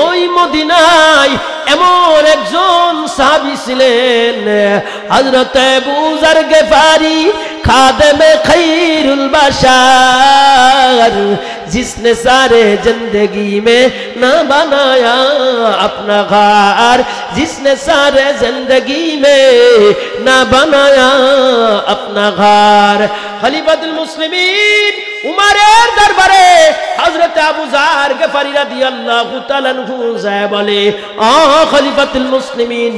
A: ওই মদিনায় এমন একজন সাহাবী ছিলেন, হযরত আবু যর গিফারি, খাদেমে খৈরুল বাশার, जिसने सारे जिंदगी में ना बनाया अपना घर, जिसने सारे जिंदगी में ना बनाया अपना घर। खलीफातुल मुस्लिमीन उमरेर दरबारे हजरत আবু যর গিফারি রাদিয়াল্লাহু তাআলা আনহু যায় বলে, ও খলিফাতুল মুসলিমিন,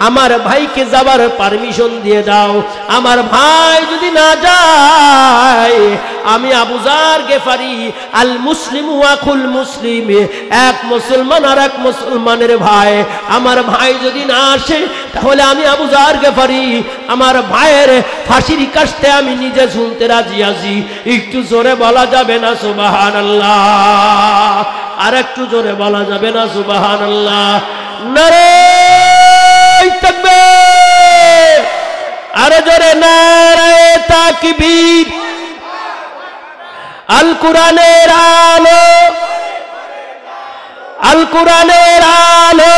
A: আমার ভাইকে যাবার পারমিশন দিয়ে দাও। আমার ভাই যদি না যায়, আমি আবু যর গিফারি, আল মুসলিমু আখুল মুসলিম, এক মুসলমান আর এক মুসলমানের ভাই, আমার ভাই যদি না আসে তাহলে আমি আবু যর গিফারি আমার ভাইয়ের ফাঁসির কাস্তে আমি নিজে ঝুলতে রাজি আছি। একটু জোরে বলা যাবে না সুবহানাল্লাহ? আর একটু জোরে বলা যাবে না সুবহানাল্লাহ? নারে তাকবীর, আরে জোরে নারে তাকবীর। আল কোরআনের আলো, আল কোরআনের আলো।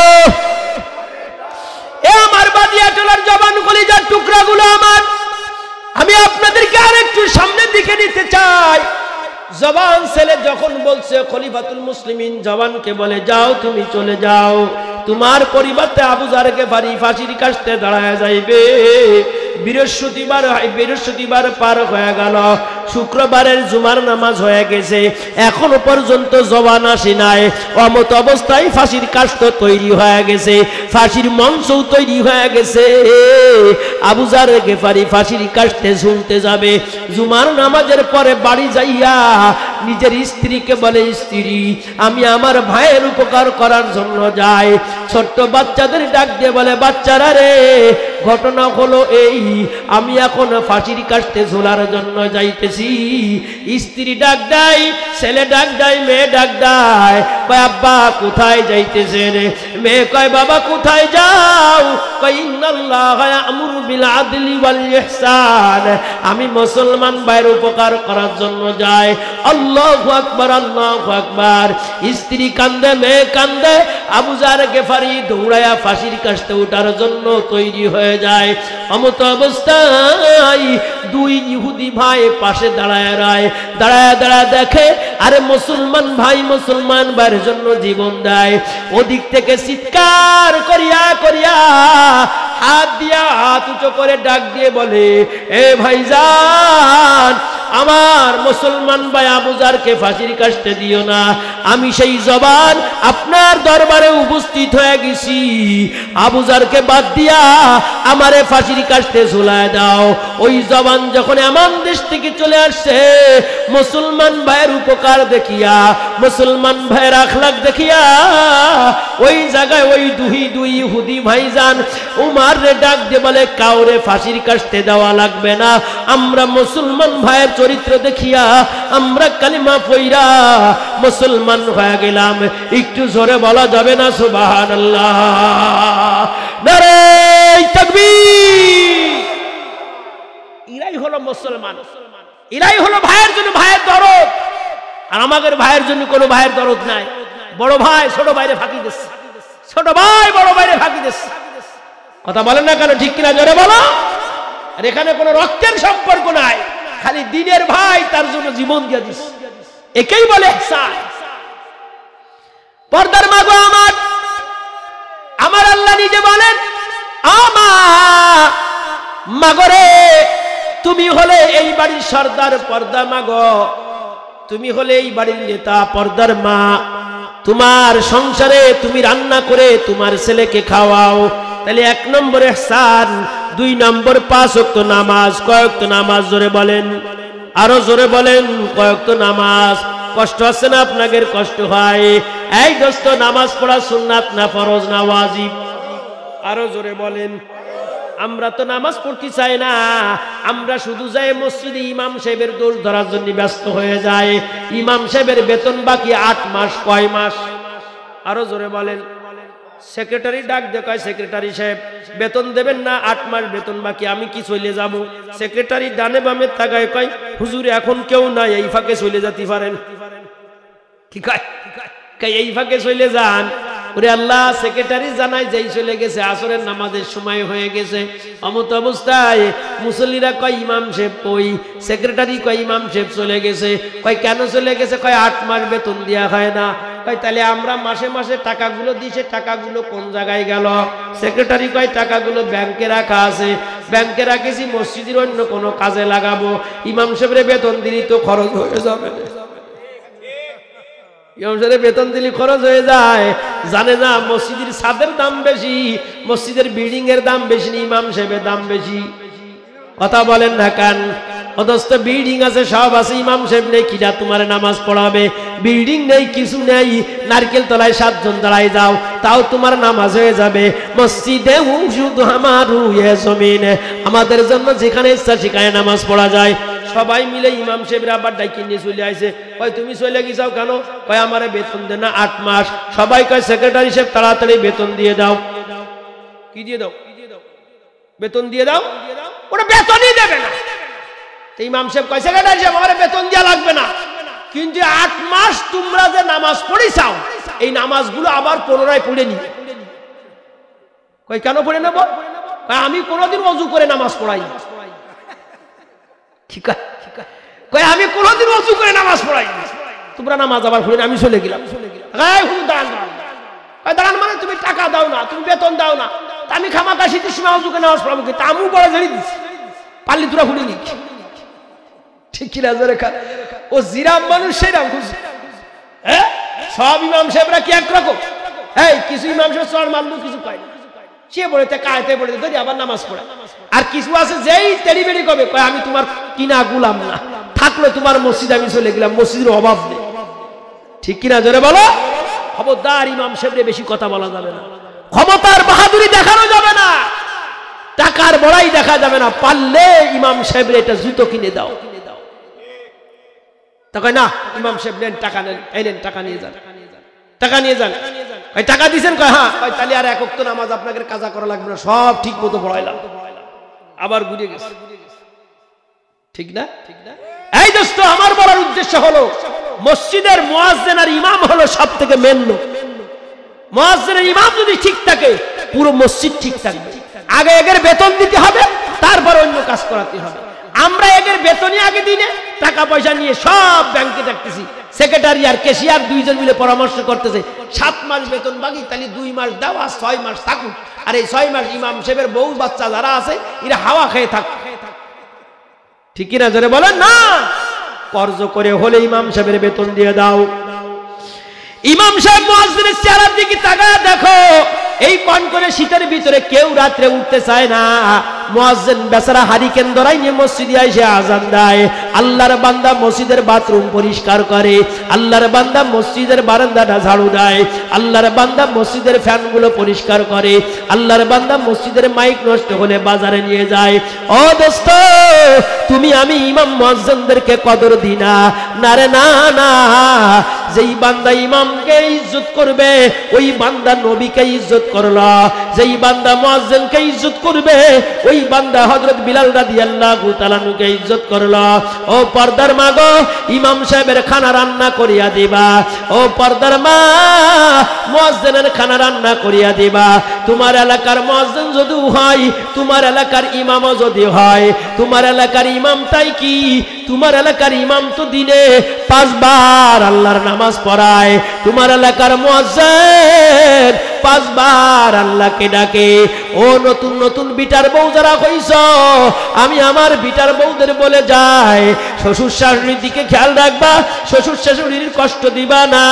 A: এ আমার বাদিয়াটোলার জবান কলিজার টুকরাগুলো আমার, আমি আপনাদেরকে আরেকটু সামনের দিকে নিতে চাই। জবান ছেলে যখন বলছে, খলিফাতুল মুসলিমিন জবানকে বলে, যাও তুমি চলে যাও, তোমার পরিবর্তে আবু যর গিফারি ফাঁসির কাস্তে দাঁড়ায় যাইবে। বৃহস্পতিবার পার হয়ে গেল, শুক্রবারের জুমার নামাজ হয়ে গেছে, এখনো পর্যন্ত জবান আসে নাই। অমত অবস্থায় ফাঁসির কাস্ত তৈরি হয়ে গেছে, ফাঁসির মঞ্চও তৈরি হয়ে গেছে। আবু যর গিফারি ফাঁসির কাস্তে ঝুলতে যাবে। জুমার নামাজের পরে বাড়ি যাইয়া নিজের স্ত্রীকে বলে, স্ত্রী, আমি আমার ভাইয়ের উপকার করার জন্য যাই। ছোট্ট বাচ্চাদের ডাক দিয়ে বলে, বাচ্চারা রে, ঘটনা হলো এই, আমি এখন ফাঁসির কাস্তে ঝোলার জন্য যাইতেছি। স্ত্রী ডাক দেয়, ছেলে ডাক দেয়, মেয়ে ডাক দেয়, কয় আব্বা কোথায় যাইতেছেন? মেয়ে কয়, বাবা কোথায় যাও? কয়, ইন্নাল্লাহা ইয়া'মুরু বিল আদলি ওয়াল ইহসান, আমি মুসলমান ভাইয়ের উপকার করার জন্য যাই। আল্লাহু আকবার, আল্লাহু আকবার। স্ত্রী কান্দে, মেয়ে কান্দে, আবু যর গিফারি দৌড়ায়া ফাঁসির কাস্তে ওঠার জন্য তৈরি হয়ে যায়। অমত অবস্থায় দুই ইহুদি ভাই পাশে দাঁড়ায় দাঁড়ায় দেখে, আরে মুসলমান ভাইয়ের জন্য জীবন দেয়। ওদিক থেকে চিৎকার করিয়া হাত দিয়া হাত উঁচু করে ডাক দিয়ে বলে, এ ভাইজান, আমার মুসলমান ভাই আবু যরকে ফাঁসির কাস্তে দিও না। আমি সেই জবান আপনার দরবারে উপস্থিত হয়ে গেছি, আবু যরকে বাদ দিয়া আমারে ফাঁসির কাস্তে ঝুলায় দাও। ওই জবান যখন এমন দেশ থেকে চলে আসছে, মুসলমান ভাইয়ের উপকার দেখিয়া, মুসলমান ভাইয়ের আখলাক দেখিয়া, ওই জায়গায় ওই দুই ইহুদি ভাইজান উমার রে ডাক দিয়ে বলে, কাউরে ফাঁসির কাস্তে দেওয়া লাগবে না, আমরা মুসলমান ভাইয়ের চরিত্র দেখিয়া আমরা কালিমা পইরা মুসলমান হয়ে গেলাম। একটু জোরে বলা যাবে না সুবহানাল্লাহ? নারে তাকবীর। এরাই হলো মুসলমান, এরাই হলো ভাইয়ের জন্য ভাইয়ের দরদ। আর আমাদের ভাইয়ের জন্য কোনো ভাইয়ের দরদ নাই। বড় ভাই ছোট ভাইরে ফাঁকি দিচ্ছে, ছোট ভাই বড় ভাইরে ফাঁকি দিচ্ছে। কথা বলেন না কেন? ঠিক কিনা জোরে বলো। আর এখানে কোনো রক্তের সম্পর্ক নাই, খালি দিনের ভাই তার জন্য জীবন দিয়ে দিস, একেই বলে ইহসান। পর্দার মা গো আমার, আমার আল্লাহ নিজে বলেন, মাগরে তুমি হলে এই বাড়ির সর্দার, পর্দা মাগো তুমি হলে এই বাড়ির নেতা, পর্দার মা। তোমার সংসারে তুমি রান্না করে তোমার ছেলেকে খাওয়াও, তাহলে 1 নম্বর ইহসান। 2 নম্বর 5 ওয়াক্ত নামাজ। কয় ওয়াক্ত নামাজ? জোরে বলেন, আরো জোরে বলেন, কয় ওয়াক্ত নামাজ? কষ্ট আছে না আপনাদের? কষ্ট হয়। এই দোস্ত, নামাজ পড়া সুন্নাত না ফরজ না ওয়াজিব? আরো জোরে বলেন। আমরা তো নামাজ পড়তে চাই না, আমরা শুধু যাই মসজিদে ইমাম সাহেবের দোষ ধরার জন্য ব্যস্ত হয়ে যায়। ইমাম সাহেবের বেতন বাকি 8 মাস। কয় মাস? আরো জোরে বলেন। সেক্রেটারি ডাক দেখায়, সেক্রেটারি সাহেব বেতন দেবেন না, 8 মাস বেতন বাকি, আমি কি চলে যাব? সেক্রেটারি ডানে বামে তাকায় কয়, হুজুর এখন কেউ নাই, এই ফাঁকে চলে যেতে পারেন। কি কয়? এই ফাঁকে চলে যান। ওরে আল্লাহ, সেক্রেটারি জানাই যেই চলে গেছে, আসরের নামাজের সময় হয়ে গেছে। অমত অবস্থায় মুসল্লিরা কয় ইমাম সাহেব কই? সেক্রেটারি কয় ইমাম সাহেব চলে গেছে। কয় কেন চলে গেছে? কয় 8 মাস বেতন দেওয়া হয় না। কয় তাহলে আমরা মাসে মাসে টাকাগুলো দিছে, টাকাগুলো কোন জায়গায় গেল? সেক্রেটারি কয় টাকাগুলো ব্যাংকে রাখা আছে। ব্যাংকে রাখেছি, মসজিদের অন্য কোনো কাজে লাগাবো। ইমাম সাহেবের বেতন দিলি তো খরচ হয়ে যাবে, বেতন দিলে খরচ হয়ে যায়। জানে না মসজিদের ছাদের দাম বেশি, মসজিদের বিল্ডিং এর দাম বেশি, ইমাম সাহেবের দাম বেশি। কথা বলেন না কেন? অথচ বিল্ডিং আছে, সব আছে, ইমাম সাহেব নেই, কিরা তোমার নামাজ পড়াবে? বিল্ডিং নেই, কিছু নেই, নারকেল তলায় 7 জন দাঁড়ায় যাও, তাও তোমার নামাজ হয়ে যাবে। মসজিদে শুধু আমার জমিনে, আমাদের জন্য যেখানে ইচ্ছা সেখানে নামাজ পড়া যায়। সবাই মিলে ইমাম সাহেবের আবার ডাইকে নিয়ে চলে আসে। কয় তুমি চলে গেছাও কেন? কয় আমারে বেতন দেন না 8 মাস। সবাই কয় সেক্রেটারি সাহেব তাড়াতাড়ি বেতন দিয়ে দাও। কি দিয়ে দাও? বেতন দিয়ে দাও। ওরা বেতনই দেবে না। তো ইমাম সাহেব কয় সেক্রেটারি সাহেব আমারে বেতন দেওয়া লাগবে না, কিন্তু 8 মাস তোমরা যে নামাজ পড়েছাও, এই নামাজগুলো আবার পুনরায় পড়ে নিবে। কয় কেন পড়ে নেব? কয় আমি কোনোদিন ওযু করে নামাজ পড়াই। ঠিক আছে, কয় আমি কোনোদিন ওযু করে নামাজ পড়াই, তোমরা নামাজ আবার পড়ে। আমি চলে গেলাম। দাঁড়ান মানে তুমি টাকা দাও না, তুমি বেতন দাও না, আমি খামাকা শীতের সময় ওযু করে নামাজ পড়াবো, কিন্তু আমু বড় ঝাড়ি দিচ্ছি, পারলি তোরা খুলে নি। ঠিক কিনা জোরে খা? ও জিরাম মানুষ সেরাম খুশি। হ্যাঁ, সব ইমাম সাহেবরা কি একরকম? এই কিছু ইমাম সাহেব চড় মারলো, কিছু পায় না, সে বলেতে কায়তে পড়ে ধরি আবার নামাজ পড়ে। আর কিছু আছে যেই তেড়ি বেড়ি কবে, কয় আমি তোমার কিনা গুলাম না, থাকলে তোমার মসজিদ আমি চলে গেলাম, মসজিদের অভাব নেই। ঠিক কিনা জোরে বলো। খবরদার, ইমাম সাহেবরে বেশি কথা বলা যাবে না, ক্ষমতার বাহাদুরি দেখানো যাবে না, টাকার বড়াই দেখা যাবে না। পারলে ইমাম সাহেবরে এটা জুতো কিনে দাও। তা কয় না, ইমাম সাহেব নেন, টাকা নেন, এই নেন টাকা নিয়ে যান, টাকা নিয়ে যান। কয় টাকা দিয়েছেন? কয় হ্যাঁ। কয় তাহলে আর 1 ওয়াক্ত নামাজ আপনাদের কাজা করা লাগবে না, সব ঠিক মতো পড়াইলাম। আবার ঘুরে গেছে। ঠিক না? এই দোস্ত, আমার বলার উদ্দেশ্য হলো মসজিদের মুয়াজ্জিন আর ইমাম হলো সবথেকে মেন লোক। মুয়াজ্জিনের ইমাম যদি ঠিক থাকে, পুরো মসজিদ ঠিক থাকবে। আগে এদের বেতন দিতে হবে, তারপর অন্য কাজ করাতে হবে। আমরা এদের বেতনই আগে দিনে টাকা পয়সা নিয়ে সব ব্যাংকে রাখতেছি। সেক্রেটারি আর ক্যাশিয়ার 2 জন মিলে পরামর্শ করতেছে, 7 মাস বেতন বাকি, তাহলে 2 মাস দাও, আর 6 মাস থাকুক। আর এই 6 মাস ইমাম সাহেবের বউ বাচ্চা যারা আছে এরা হাওয়া খেয়ে থাক। ঠিক কিনা জোরে বলেন না? কর্জ করে হলে ইমাম সাহেবের বেতন দিয়ে দাও। ইমাম সাহেব মুয়াজ্জিনের চেহারার দিকে তাকায় দেখো, এই কোন করে শীতের ভিতরে কেউ রাত্রে উঠতে চায় না। মুয়াজ্জিন বেচারা হারিকেন ধরাই নিয়ে মসজিদে এসে আজান দেয়। আল্লাহর বান্দা মসজিদের বাথরুম পরিষ্কার করে, আল্লাহর বান্দা মসজিদের বারান্দাটা ঝাড়ু দেয়, আল্লাহর বান্দা মসজিদের ফ্যানগুলো পরিষ্কার করে, আল্লাহর বান্দা মসজিদের মাইক নষ্ট হলে বাজারে নিয়ে যায়। ও দোস্ত, তুমি আমি ইমাম মুয়াজ্জিনদেরকে কদর দিই না? না রে না, না। যেই বান্দা ইমামকে ইজ্জত করবে ওই বান্দা নবীকে ইজ্জত করলো, যেই বান্দা মুয়াজ্জিনকে ইজ্জত করবে ওই বান্দা হযরত বিলাল রাদিয়াল্লাহু তাআলা নুকে ইজ্জত করলো। ও পর্দার মা গো, ইমাম সাহেবের খানা রান্না করিয়া দিবা, ও পর্দার মা মুয়াজ্জিনের খানা রান্না করিয়া দিবা। তোমার এলাকার মুয়াজ্জিন যদি হয়, তোমার এলাকার ইমামও যদি হয়, তোমার এলাকার ইমামটাই কি, তোমার এলাকার ইমাম তো দিনে 5 বার আল্লাহর নামাজ পড়ায়, তোমার এলাকার মুয়াজ্জিন 5 বার আল্লাহকে ডাকে। ও নতুন নতুন বিটার বউ যারা হইছ, আমি আমার বিটার বউদের বলে যাই, শ্বশুর শাশুড়ির দিকে খেয়াল রাখবা, শ্বশুর শাশুড়ির কষ্ট দিবা না,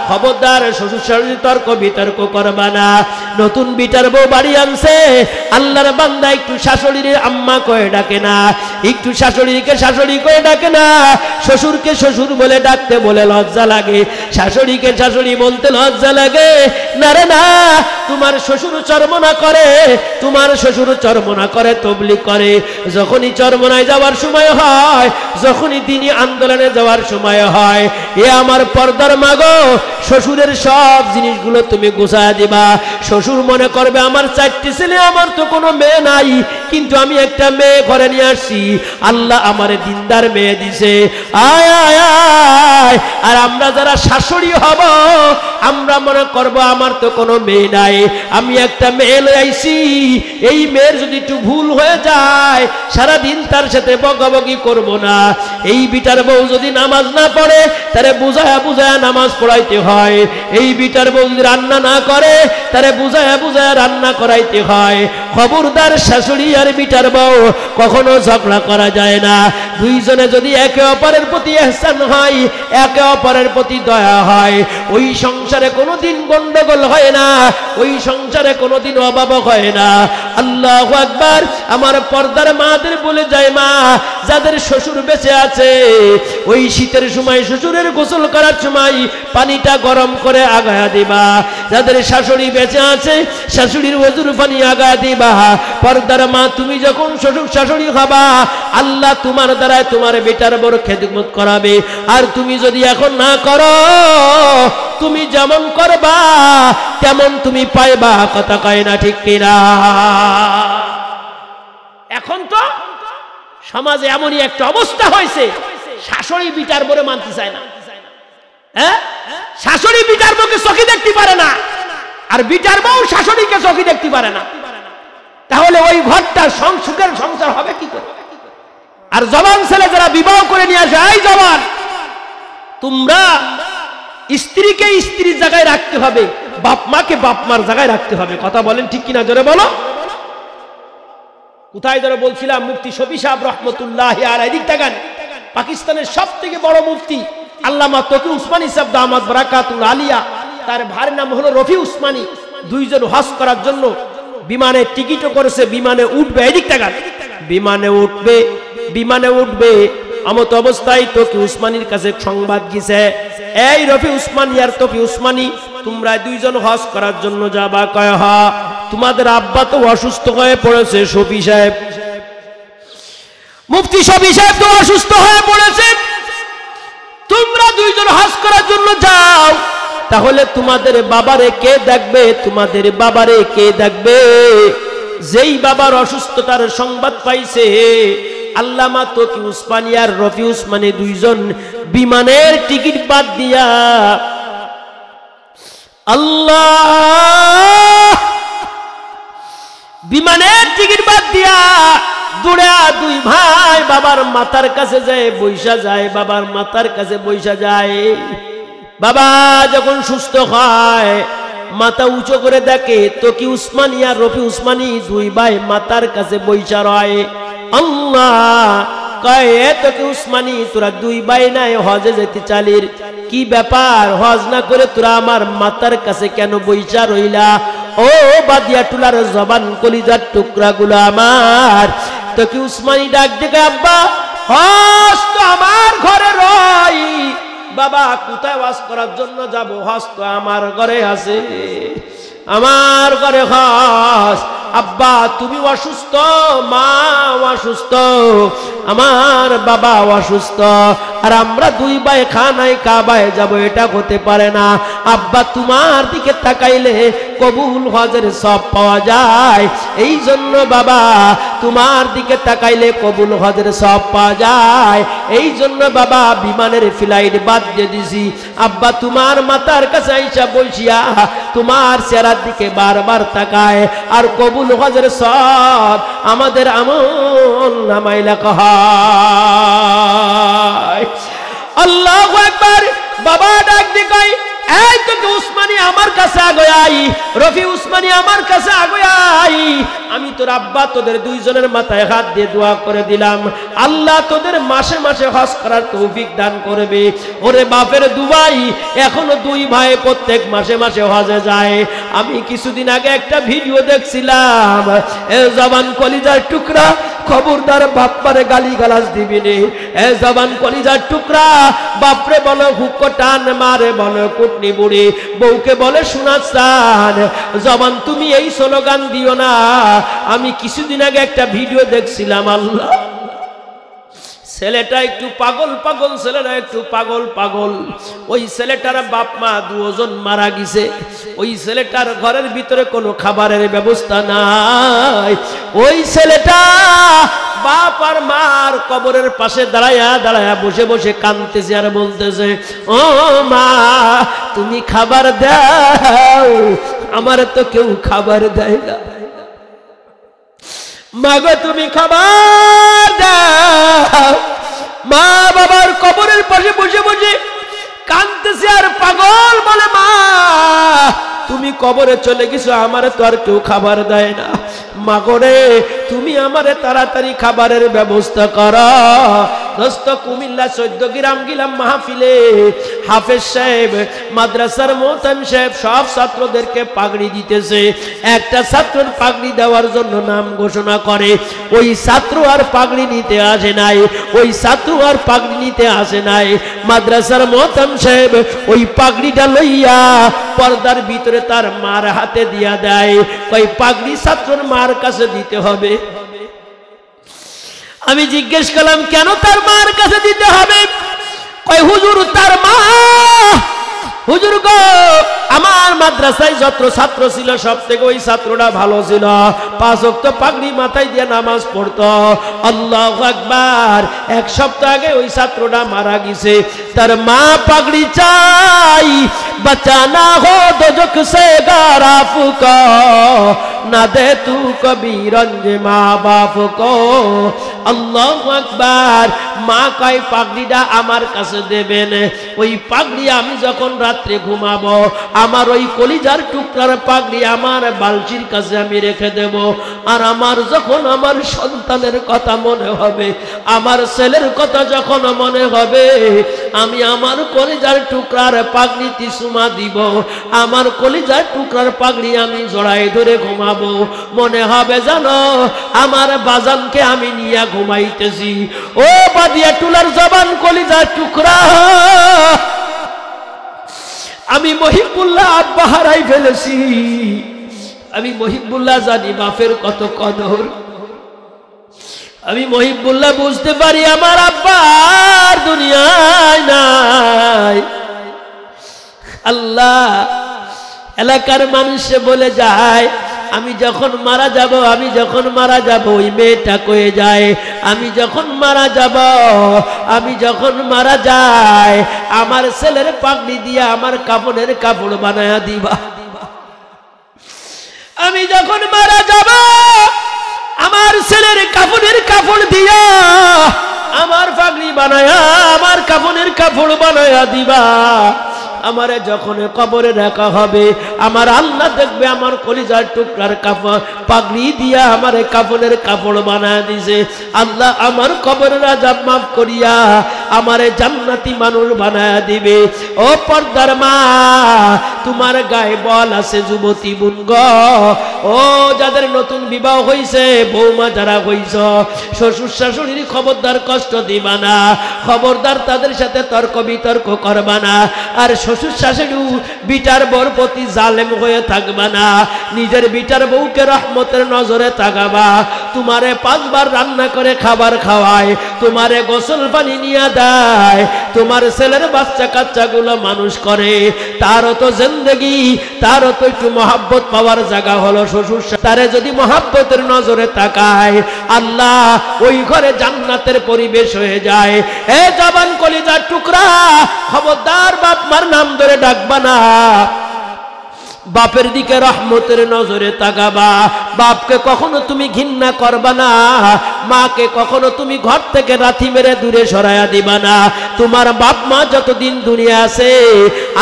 A: খবরদার শ্বশুর শাশুড়ির তর্ক বিতর্ক করবা না। নতুন বিটার বউ বাড়ি আনছে, আল্লাহর বান্দা একটু শাশুড়ির আম্মা কয়ে ডাকে না, একটু শাশুড়িকে শাশুড়ি কয়ে ডাকে না, শ্বশুরকে শ্বশুর বলে ডাকতে বলে লজ্জা লাগে, শাশুড়িকে শাশুড়ি বলতে লজ্জা লাগে। না রে না, তোমার শ্বশুর চরমনা করে, তোমার শ্বশুর চরমনা করে, তবলিগ করে, যখনই চরমনায় যাওয়ার সময় হয়, যখনই দিনী আন্দোলনে যাওয়ার সময় হয়, এ আমার পর্দার মাগো, শ্বশুরের সব জিনিসগুলো তুমি গুছায় দিবা। শ্বশুর মনে করবে আমার 4টি ছেলে, আমার তো কোনো মেয়ে নাই, কিন্তু আমি একটা মেয়ে ঘরে নিয়ে আসছি, আল্লাহ আমারে দিনদার মেয়ে দিছে, আয় আয় আয়। আর আমরা যারা শাশুড়ি হব, আমরা মনে করব আমার তো কোনো মেয়ে নাই, আমি একটা মেয়ে লই আইছি, এই মেয়ের যদি একটু ভুল হয়ে যায় সারাদিন তার সাথে বকাবকি করব না। এই বিটার বউ যদি নামাজ না পড়ে তারে বুঝায়া বুঝায়া নামাজ পড়াইতে হয়, এই বিটার বউ যদি রান্না না করে তারে বুঝায়া বুঝায়া রান্না করাইতে হয়। খবরদার শাশুড়ি আর বিটার বউ কখনো ঝগড়া করা যায় না। দুইজনে যদি একে অপরের প্রতি ইহসান হয়, একে অপরের প্রতি দয়া হয়, ওই সংসারে কোনোদিন গন্ডগোল হয় না, ওই সংসারে কোনোদিন অভাব হয় না। আল্লাহু আকবার। আমার পর্দার মাদের বলে যায়, মা যাদের শ্বশুর বেঁচে আছে, ওই শীতের সময় শ্বশুরের গোসল করার সময় পানিটা গরম করে আগায়া দিবা। যাদের শাশুড়ি বেঁচে আছে, শাশুড়ির ওযুর পানি আগায়া দিবা। পর্দার মা, তুমি যখন শ্বশুর শাশুড়ি হবা, আল্লাহ তোমার দ্বারায় তোমার বেটার বড় খেদমত করাবে। আর তুমি যদি এখন না করো, তুমি যেমন করবা তেমন তুমি পাইবা, কথা কয় না ঠিক কিনা? এখন তো সমাজে এমনই একটা অবস্থা হয়েছে, শাশুড়ি বিটার বড় মানতে চায় না। হ্যাঁ, শাশুড়ি বিটার বউকে চোখে দেখতে পারে না, আর বিটার বউ শাশুড়িকে চোখে দেখতে পারে না। তাহলে ওই ঘরটা সুখের সংসার হবে কি করে? আর জওয়ান ছেলে যারা বিবাহ করে নিয়ে আসে, এই জওয়ান, তোমরা স্ত্রীকে স্ত্রীর জায়গায় রাখতে হবে, বাপ মাকে বাপ মার জায়গায় রাখতে হবে। কথা বলেন ঠিক কিনা? জোরে বলো। কোথায় ধরে বলছিলাম, মুফতি শফি সাহেব রহমতুল্লাহি আলাইহি, দিক তাকান, পাকিস্তানের সবথেকে বড় মুফতি আল্লামা তকি উসমানী সাহেব দামাত বারাকাতুল আলিয়া, তার ভাইয়ের নাম হলো রফি উসমানী। দুইজন হজ করার জন্য বিমানে টিকিটও করেছে, বিমানে উঠবে, এদিক তাকান, বিমানে উঠবে, বিমানে উঠবে, আমত অবস্থায় তকি উসমানীর কাছে সংবাদ গেছে, এই রফি উসমানী আর তকি উসমানী, তোমরা দুইজন হজ করার জন্য যাবা? কয় হা। তোমাদের আব্বা তো অসুস্থ হয়ে পড়েছে, শফি সাহেব, মুফতি শফি সাহেব তো অসুস্থ হয়ে পড়েছে, তোমরা দুইজন হজ করার জন্য যাও, তাহলে তোমাদের বাবারে কে দেখবে? তোমাদের বাবারে কে দেখবে? যেই বাবার অসুস্থতার সংবাদ পাইছে, আল্লামা তকি উসমানী আর রফি উসমানী দুইজন বিমানের টিকিট বাদ দিয়া, আল্লাহ, বিমানের টিকিট বাদ দিয়া দৌড়া দুই ভাই বাবার মাথার কাছে যায়, বৈশা যায়, বাবার মাথার কাছে বৈশা যায়। বাবা যখন সুস্থ হয়, মাথা উঁচু করে দেখে তকি উসমানী আর রফি উসমানী দুই ভাই মাথার কাছে বৈশা রয়। আল্লাহ কয়, তকি উসমানী, তোরা দুই ভাই নাই হজে যেতে চালির, কি ব্যাপার? হজ না করে তোরা আমার মাথার কাছে কেন বৈশা রইলা? ও বাদিয়া টুলার জবান কলিজার টুকরা গুলো আমার। তকি উসমানী ডাক ডেকে, আব্বা, হজ তো আমার ঘরে রয়, বাবা কোথায় ওয়াজ করার জন্য যাব? হজ তো আমার ঘরে আছে, আমার ঘরে হজ। আব্বা তুমি অসুস্থ, মা অসুস্থ, আমার বাবা অসুস্থ, আর আমরা দুই ভাই খানায় কাবায় যাব, এটা হতে পারে না। আব্বা তোমার দিকে তাকাইলে কবুল হজের সব পাওয়া যায়, এই জন্য বাবা তোমার দিকে তাকাইলে কবুল হজের সব পাওয়া যায়, এই জন্য বাবা বিমানের ফ্লাইট বাদ দিয়ে দিছি। আব্বা তোমার মাথার কাছে আইসা বসিয়া তোমার চেহারার দিকে বারবার তাকায়, আর কবুল হজের সব আমাদের আমল নামায় লেখা হয়। আল্লাহু আকবার। বাবা ডাক দি কই, এই তোকে উসমানী আমার কাছে আগাই, রফি উসমানী আমার কাছে আগাই। আমি তোর আব্বা তোদের দুইজনের মাথায় হাত দিয়ে দোয়া করে দিলাম, আল্লাহ তোদের মাসে মাসে হজ করার তৌফিক দান করবে। ওরে বাপের দুবাই, এখনো দুই ভাই প্রত্যেক মাসে মাসে হজে যায়। আমি কিছুদিন আগে একটা ভিডিও দেখছিলাম, এ জবান কলিজার টুকরা, খবরদার বাপ্পারে গালি গালাজ দিবি নে। এ জবান কলিজার টুকরা, বাপরে বলো হুক টান, মারে বলো কুটনি বুড়ি, বউকে বলে শোনাচ্ছান। জবান তুমি এই স্লোগান দিও না। আমি কিছুদিন আগে একটা ভিডিও দেখছিলাম, আল্লাহ ছেলেটা একটু পাগল পাগল, ছেলেটা একটু পাগল পাগল। ওই ছেলেটার বাপ মা দুজন মারা গেছে। ওই ছেলেটার ঘরের ভিতরে কোনো খাবারের ব্যবস্থা নাই। ওই ছেলেটা বাপ আর মার কবরের পাশে দাঁড়ায়া দাঁড়ায়া বসে বসে কাঁদতেছে আর বলতেছে, ও মা তুমি খাবার দাও, আমার তো কেউ খাবার দেয় না। মাগো তুমি খাবার দাও। মা বাবার কবরের পাশে বসে বসে কাঁদতেছে আর পাগল বলে, মা তুমি কবরে চলে গেছো, আমারে তো আর কেউ খাবার দেয় না। মাগো রে তুমি আমারে তাড়াতাড়ি খাবারের ব্যবস্থা করো। দোস্ত কুমিল্লা 14 গ্রাম গিলাম মাহফিলে, হাফেজ সাহেব, মাদ্রাসার মোহতাম সাহেব সব ছাত্রদেরকে পাগড়ি দিতেছে। একটা ছাত্রের পাগড়ি দেওয়ার জন্য নাম ঘোষণা করে, ওই ছাত্র আর পাগড়ি নিতে আসে নাই, ওই ছাত্র আর পাগড়ি নিতে আসে নাই। মাদ্রাসার মোহতাম সাহেব ওই পাগড়িটা লইয়া পর্দার ভিতরে তার মার হাতে দিয়া দেয়, ওই পাগড়ি ছাত্রের মার কাছে দিতে হবে। আমি জিজ্ঞেস করলাম কেন তার মার কাছে দিতে হবে? কই হুজুর তার মা, হুজুর গো আমার মাদ্রাসায় যত ছাত্র ছিল সব থেকে ওই ছাত্রটা ভালো ছিল, 5 ওয়াক্ত পাগড়ি মাথায় দিয়ে নামাজ পড়তো। আল্লাহু আকবার। এক সপ্তাহ আগে ওই ছাত্রটা মারা গেছে, তার মা পাগড়ি চাই, বাঁচানা হো দোজখ সে গারাফ কো, না দে তু কবি রঞ্জ মা বাপ কো। আল্লাহু আকবার। মা কয় পাগড়িটা আমার কাছে দেবেন, ওই পাগড়ি আমি যখন রাত্রে ঘুমাবো আমার ওই কলিজার টুকরার পাগড়ি আমার বালচির কাছে আমি রেখে দেব। আর আমার যখন আমার সন্তানের কথা মনে হবে, আমার ছেলের কথা যখন মনে হবে, আমি আমার কলিজার টুকরার পাগড়িতে সুমা দিব, আমার কলিজার টুকরার পাগড়ি আমি জড়াই ধরে ঘুমাবো। মনে হবে জানো আমার বাজানকে আমি নিয়ে ঘুমাইতেছি। ও বাদিয়া টুলার জবান কলিজার টুকরা, আমি মহিবুল্লাহ আব্বা হারাই ফেলেছি। আমি মহিবুল্লাহ জানি বাপের কত কদর। আমি মহিবুল্লাহ বুঝতে পারি আমার আব্বা আর দুনিয়ায় নাই। আল্লাহ এলাকার মানুষে বলে যায় আমি যখন মারা যাব, আমি যখন মারা যাব ওই মেয়েটা কয়ে যায় আমি যখন মারা যাব, আমি যখন মারা যাই আমার ছেলের পাগড়ি দিয়া আমার কাপড়ের কাপড় বানায়া দিবা। আমি যখন মারা যাব আমার ছেলের কাপড়ের কাপড় দিয়া আমার পাগড়ি বানায়া আমার কাপড়ের কাপড় বানায়া দিবা। আমারে যখন কবরে রাখা হবে আমার আল্লাহ দেখবে আমার কলিজার টুকরার কাপড় পাগড়ি দিয়া আমার কাপড়ের কাপড় বানায় দিছে। আল্লাহ আমার কবরের আযাব মাফ করিয়া আমারে জান্নাতি মানুষ বানায় দিবে। ও পর্দার মা তোমার গায়ে বল আছে যুবতী বোন গো, ও যাদের নতুন বিবাহ হইছে, বৌমা যারা হইছ, শ্বশুর শাশুড়ির খবরদার কষ্ট দিবা না, খবরদার তাদের সাথে তর্ক বিতর্ক করবা না। আর শ্বশুর শাশুড়ি বিটার বর প্রতি জালেম হয়ে থাকবা না, নিজের বিটার বউকে রহমত রহমতের নজরে তাকাবা, তোমারে 5 বার রান্না করে খাবার খাওয়ায়, তোমারে গোসল পানি নিয়ে দেয়, তোমার ছেলের বাচ্চা কাচ্চাগুলো মানুষ করে, তারও তো জিন্দেগি, তারও তো একটু মহাব্বত পাওয়ার জায়গা হলো শ্বশুর। তারে যদি মহাব্বতের নজরে তাকায়, আল্লাহ ওই ঘরে জান্নাতের পরিবেশ হয়ে যায়। এ জবান কলিজার টুকরা, খবরদার বাপ মার নাম ধরে ডাকবা না, বাপের দিকে রহমতের নজরে তাকাবা। বাপকে কখনো তুমি ঘৃণা করবা না, মাকে কখনো তুমি ঘর থেকে লাথি মেরে দূরে সরাইয়া দিবা না। তোমার বাপ মা যতদিন দুনিয়া আছে,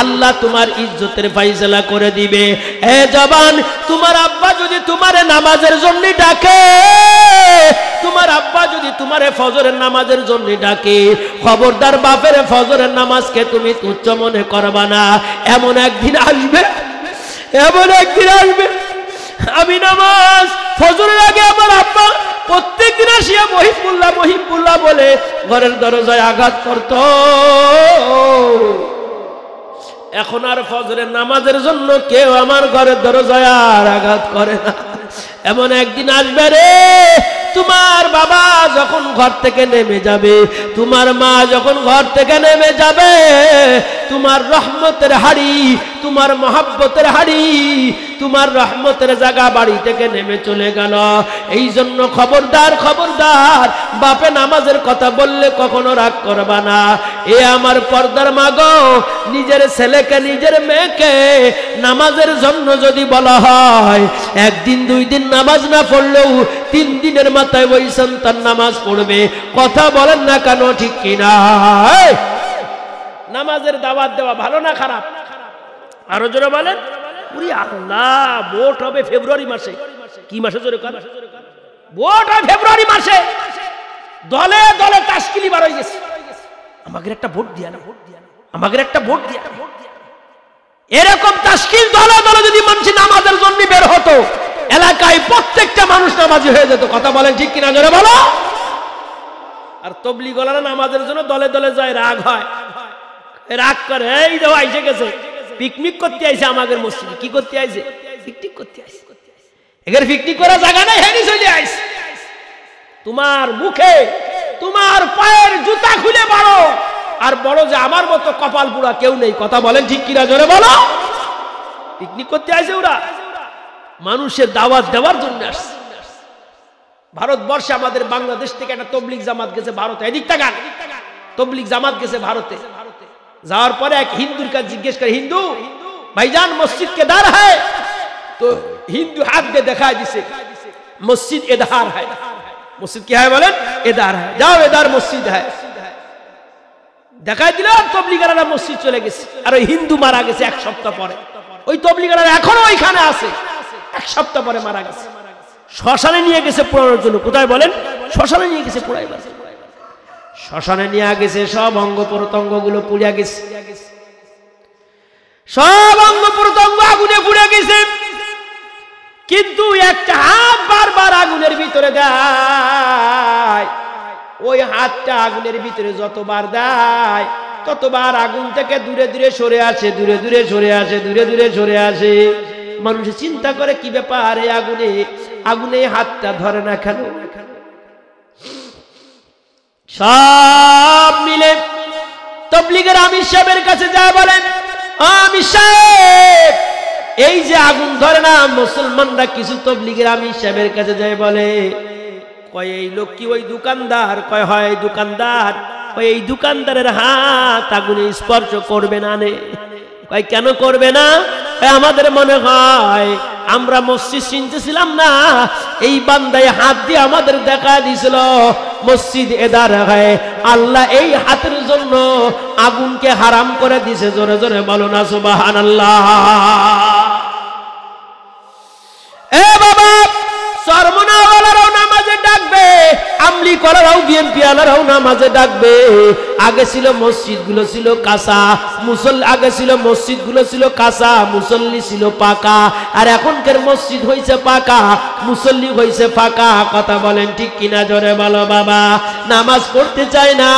A: আল্লাহ তোমার ইজ্জতের ফাইসলা করে দিবে। এ জবান, তোমার আব্বা যদি তোমারে নামাজের জন্য ডাকে, তোমার আব্বা যদি তোমারে ফজরের নামাজের জন্য ডাকে, খবরদার বাপের ফজরের নামাজকে তুমি তুচ্ছ মনে করবা না। এমন একদিন আসবে, এমন একদিন আসবে, আমি নামাজ ফজরের আগে আমার আব্বা প্রত্যেক দিন আসিয়া মহিবুল্লাহ মহিবুল্লাহ বলে ঘরের দরজায় আঘাত করত। এখন আর ফজরের নামাজের জন্য কেউ আমার ঘরের দরজায় আর আঘাত করে না। এমন একদিন আসবে রে, তোমার বাবা যখন ঘর থেকে নেমে যাবে, তোমার মা যখন ঘর থেকে নেমে যাবে, তোমার রহমতের হাড়ি, তোমার মহাব্বতের হাড়ি, তোমার রহমতের জায়গা বাড়ি থেকে নেমে চলে গেল। এই জন্য খবরদার, খবরদার, বাপে নামাজের কথা বললে কখনো রাগ করবা না। এ আমার পর্দার মা গো, নিজের ছেলেকে নিজের মেয়েকে নামাজের জন্য যদি বলা হয়, একদিন 2 দিন নামাজ না পড়লেও 3 দিনের মাথায় ওই সন্তান নামাজ পড়বে। কথা বলেন না কেন, ঠিক কিনা? নামাজের দাওয়াত দেওয়া ভালো না খারাপ? আরো জোরে বলেন। ওরে আল্লাহ, ভোট হবে ফেব্রুয়ারি মাসে। কি মাসে জোরে কান? ভোট হয় ফেব্রুয়ারি মাসে। দলে দলে তাশকিলি বার হয়ে গেছে। আমাকে একটা ভোট দিয়া না, আমাকে একটা ভোট দিয়া। এরকম তাশকিল দলে দলে যদি মানুষ নামাজের জন্য বের হতো, এলাকায় প্রত্যেকটা মানুষ নামাজি হয়ে যেত। কথা বলেন ঠিক কিনা, জোরে বলো। আর তবলিগওয়ালারা নামাজের জন্য দলে দলে যায়, রাগ হয়, রাগ করে, এই দেখো আইসে গেছে, পিকনিক করতে আইছে আমাদের মসজিদে। কি করতে আইছে? পিকনিক করতে আইছে। এখানে পিকনিক করার জায়গা নাই, হেনি চলে আইছে। তোমার মুখে তোমার পায়ের জুতা খুলে বাড়ো, আর বড় যে আমার মতো কপাল পুরা কেউ নেই। কথা বলেন ঠিক কিনা, জোরে বলো। পিকনিক করতে আইছে ওরা, মানুষের দাওয়াত দেওয়ার জন্য আসছে। ভারতবর্ষে আমাদের বাংলাদেশ থেকে একটা তবলিগ জামাত গেছে ভারতে। এদিক তাকান, তবলিগ জামাত গেছে ভারতে। যাওয়ার পরে এক হিন্দুর কাছে জিজ্ঞেস করে, হিন্দু ভাইজান মসজিদ কেদার হ্যায়? তো হিন্দু হাত দিয়ে দেখায় দিছে, মসজিদ এধার হ্যায়। মসজিদ কি হয় বলেন? এধার হ্যায়। যাও, এধার মসজিদ হ্যায়। দেখায় দিল, তবলিগারা মসজিদ চলে গেছে। আর ওই হিন্দু মারা গেছে 1 সপ্তাহ পরে। ওই তবলিগারা এখনো ওইখানে আছে, 1 সপ্তাহ পরে মারা গেছে। শ্মশানে নিয়ে গেছে পোড়ানোর জন্য। কোথায় বলেন? শ্মশানে নিয়ে গেছে পোড়াইবার। শ্মশানে নিয়ে গেছে, সব অঙ্গ প্রত্যঙ্গ গুলো পুড়িয়া গেছে, সব অঙ্গ প্রত্যঙ্গ আগুনে পুড়ে গেছে। কিন্তু একটা হাত বারবার আগুনের ভিতরে দেয়, ওই হাতটা আগুনের ভিতরে যতবার দেয় ততবার আগুন থেকে দূরে দূরে সরে আসে, দূরে দূরে সরে আসে, দূরে দূরে সরে আসে। মানুষ চিন্তা করে, কি ব্যাপার, এই আগুনে আগুনে হাতটা ধরে না কেন? সব মিলে তবলিগের আমির সাহেবের কাছে যায়, বলেন, আমির সাহেব, এই যে আগুন ধরে না, মুসলমানরা কিছু তবলিগের আমির সাহেবের কাছে যায়, বলে, কয় এই লোক কি ওই দোকানদার? কয় হয় দোকানদার। কয় এই দোকানদারের হাত আগুনে স্পর্শ করবে না নে। কয় কেন করবে না? আমাদের মনে হয় আমরা মসজিদ চিনতেছিলাম না, এই বান্দায় হাত দিয়ে আমাদের দেখা দিছিল মসজিদ এদার হয়। আল্লাহ এই হাতের জন্য আগুনকে হারাম করে দিছে। জোরে জোরে বলো না সুবহানাল্লাহ। এ বাবা, সরমনাওয়ালারাও নামাজে ডাকবে, আমলি করারাও বিএনপি আলারাও নামাজে ডাকবে। আগে ছিল মসজিদগুলো ছিল কাঁচা, আগে ছিল মসজিদগুলো ছিল কাঁচা, মুসল্লি ছিল পাকা। আর এখনকার মসজিদ হয়েছে পাকা, মুসল্লি হয়েছে ফাঁকা। কথা বলেন ঠিক কিনা? জোরে বলো বাবা। নামাজ পড়তে চায় না,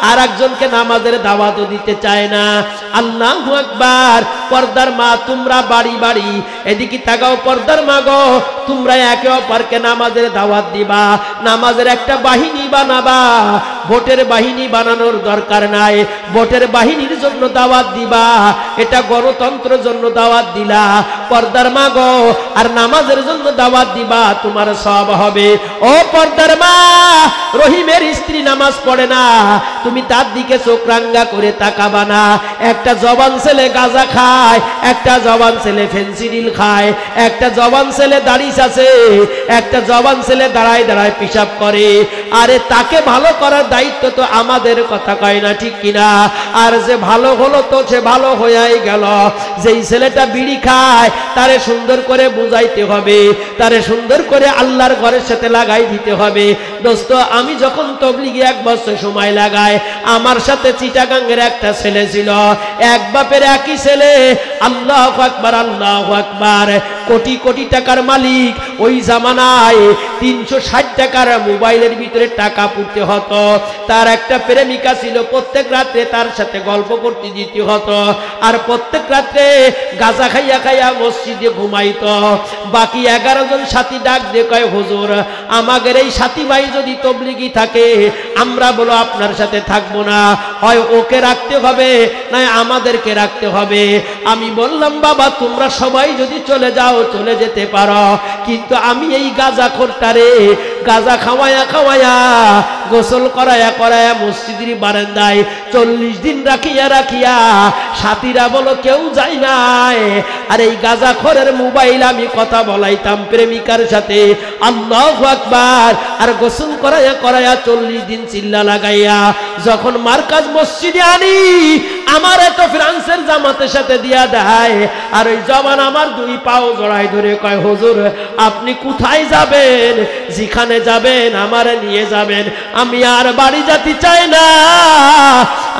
A: আর একজনকে নামাজের দাওয়াতও দিতে চায় না। আল্লাহু আকবার। পর্দার মা তোমরা বাড়ি বাড়ি এদিকে তাকাও, পর্দার মা গো, তোমরা একে অপরকে নামাজের দাওয়াত দিবা, নামাজের একটা বাহিনী বানাবা। ভোটের বাহিনী বানানোর দরকার নাই, ভোটের বাহিনীর জন্য দাওয়াত দিবা, এটা গণতন্ত্রের জন্য দাওয়াত দিলা পর্দার মা গো। আর নামাজের জন্য দাওয়াত দিবা, তোমার সওয়াব হবে। ও পর্দার মা, রহিমের স্ত্রী নামাজ পড়ে না, তুমি তার দিকে চোখ রাঙ্গা করে তাকাবা না। একটা জবান ছেলে গাঁজা খায়, একটা জবান ছেলে ফেন্সিডিল খায়, একটা জবান ছেলে দাড়ি আছে, একটা জবান ছেলে দাঁড়ায় দাঁড়ায় পিশাব করে। আরে তাকে ভালো করার দায়িত্ব তো আমাদের, কথা কয় না ঠিক কিনা? আর যে ভালো হলো তো সে ভালো হয়েই গেল। যেই ছেলেটা বিড়ি খায় তারে সুন্দর করে বুঝাইতে হবে, তারে সুন্দর করে আল্লাহর ঘরের সাথে লাগাই দিতে হবে। দোস্ত, আমি যখন তবলিগে 1 বছর সময় লাগাই, আমার সাথে চিটাগাঙ্গের একটা ছেলে ছিল, এক বাপের একই ছেলে। আল্লাহু আকবার, আল্লাহু আকবার। কোটি কোটি টাকার মালিক। ওই জামানায় 360 টাকার মোবাইলের ভিতরে টাকা পুড়তে হতো। তার একটা প্রেমিকা ছিল, প্রত্যেক রাতে তার সাথে গল্প করতে যেতে হতো। আর প্রত্যেক রাতে গাঁজা খাইয়া খাইয়া মসজিদে ঘুমাইতো। বাকি 11 জন সাথী ডাক দিয়ে কয়, হুজুর আমাদের এই সাথী ভাই যদি তবলিগি থাকে, আমরা বলো আপনার সাথে থাকবো না, হয় ওকে রাখতে হবে না আমাদেরকে রাখতে হবে। আমি বললাম, বাবা তোমরা সবাই যদি চলে যাও চলে যেতে পারো, কিন্তু আমি এই গাঁজাখোরটারে গাঁজা খাওয়ায়া খাওয়ায়া গোসল করায়া করায়া মসজিদের বারান্দায় 40 দিন রাখিয়া রাখিয়া সাথীরা বলো কেউ যায় নাই। আর এই গাঁজাখোরের মোবাইল আমি কথা বলাইতাম প্রেমিকার সাথে। আল্লাহু আকবার। আর গোসল করায়া করায়া 40 দিন চিল্লা লাগাইয়া যখন মার্কাজ মসজিদে আনি, আমার এত ফ্রান্সের জামাতের সাথে দিয়া দেয়। আর ওই জবান আমার 2 পাও জড়াই ধরে কয়, হুজুর আপনি কোথায় যাবেন? যেখানে যাবেন আমারে নিয়ে যাবেন, আমি আর বাড়ি যেতে চাই না,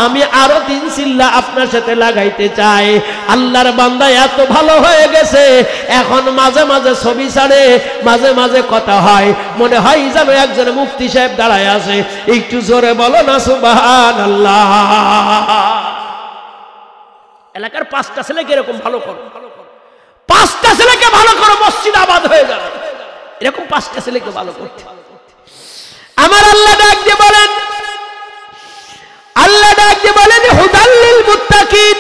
A: আমি আরো 3 চিল্লা আপনার সাথে লাগাইতে চাই। আল্লাহর বান্দা এত ভালো হয়ে গেছে, এখন মাঝে মাঝে ছবি ছাড়ে, মাঝে মাঝে কথা হয়, মনে হয় যেন একজন মুফতি সাহেব দাঁড়ায় আছে। একটু জোরে বলো না সুবহানাল্লাহ। এলাকার 5টা ছেলেকে এরকম ভালো করো, 5টা ছেলেকে ভালো করো, মসজিদ আবাদ হয়ে যাবে। এরকম 5টা ছেলেকে ভালো করতে আমার আল্লাহ ডাক দিয়ে বলেন, আল্লাহ ডাক দিয়ে বলেন, হুদাল্লিল মুত্তাকিন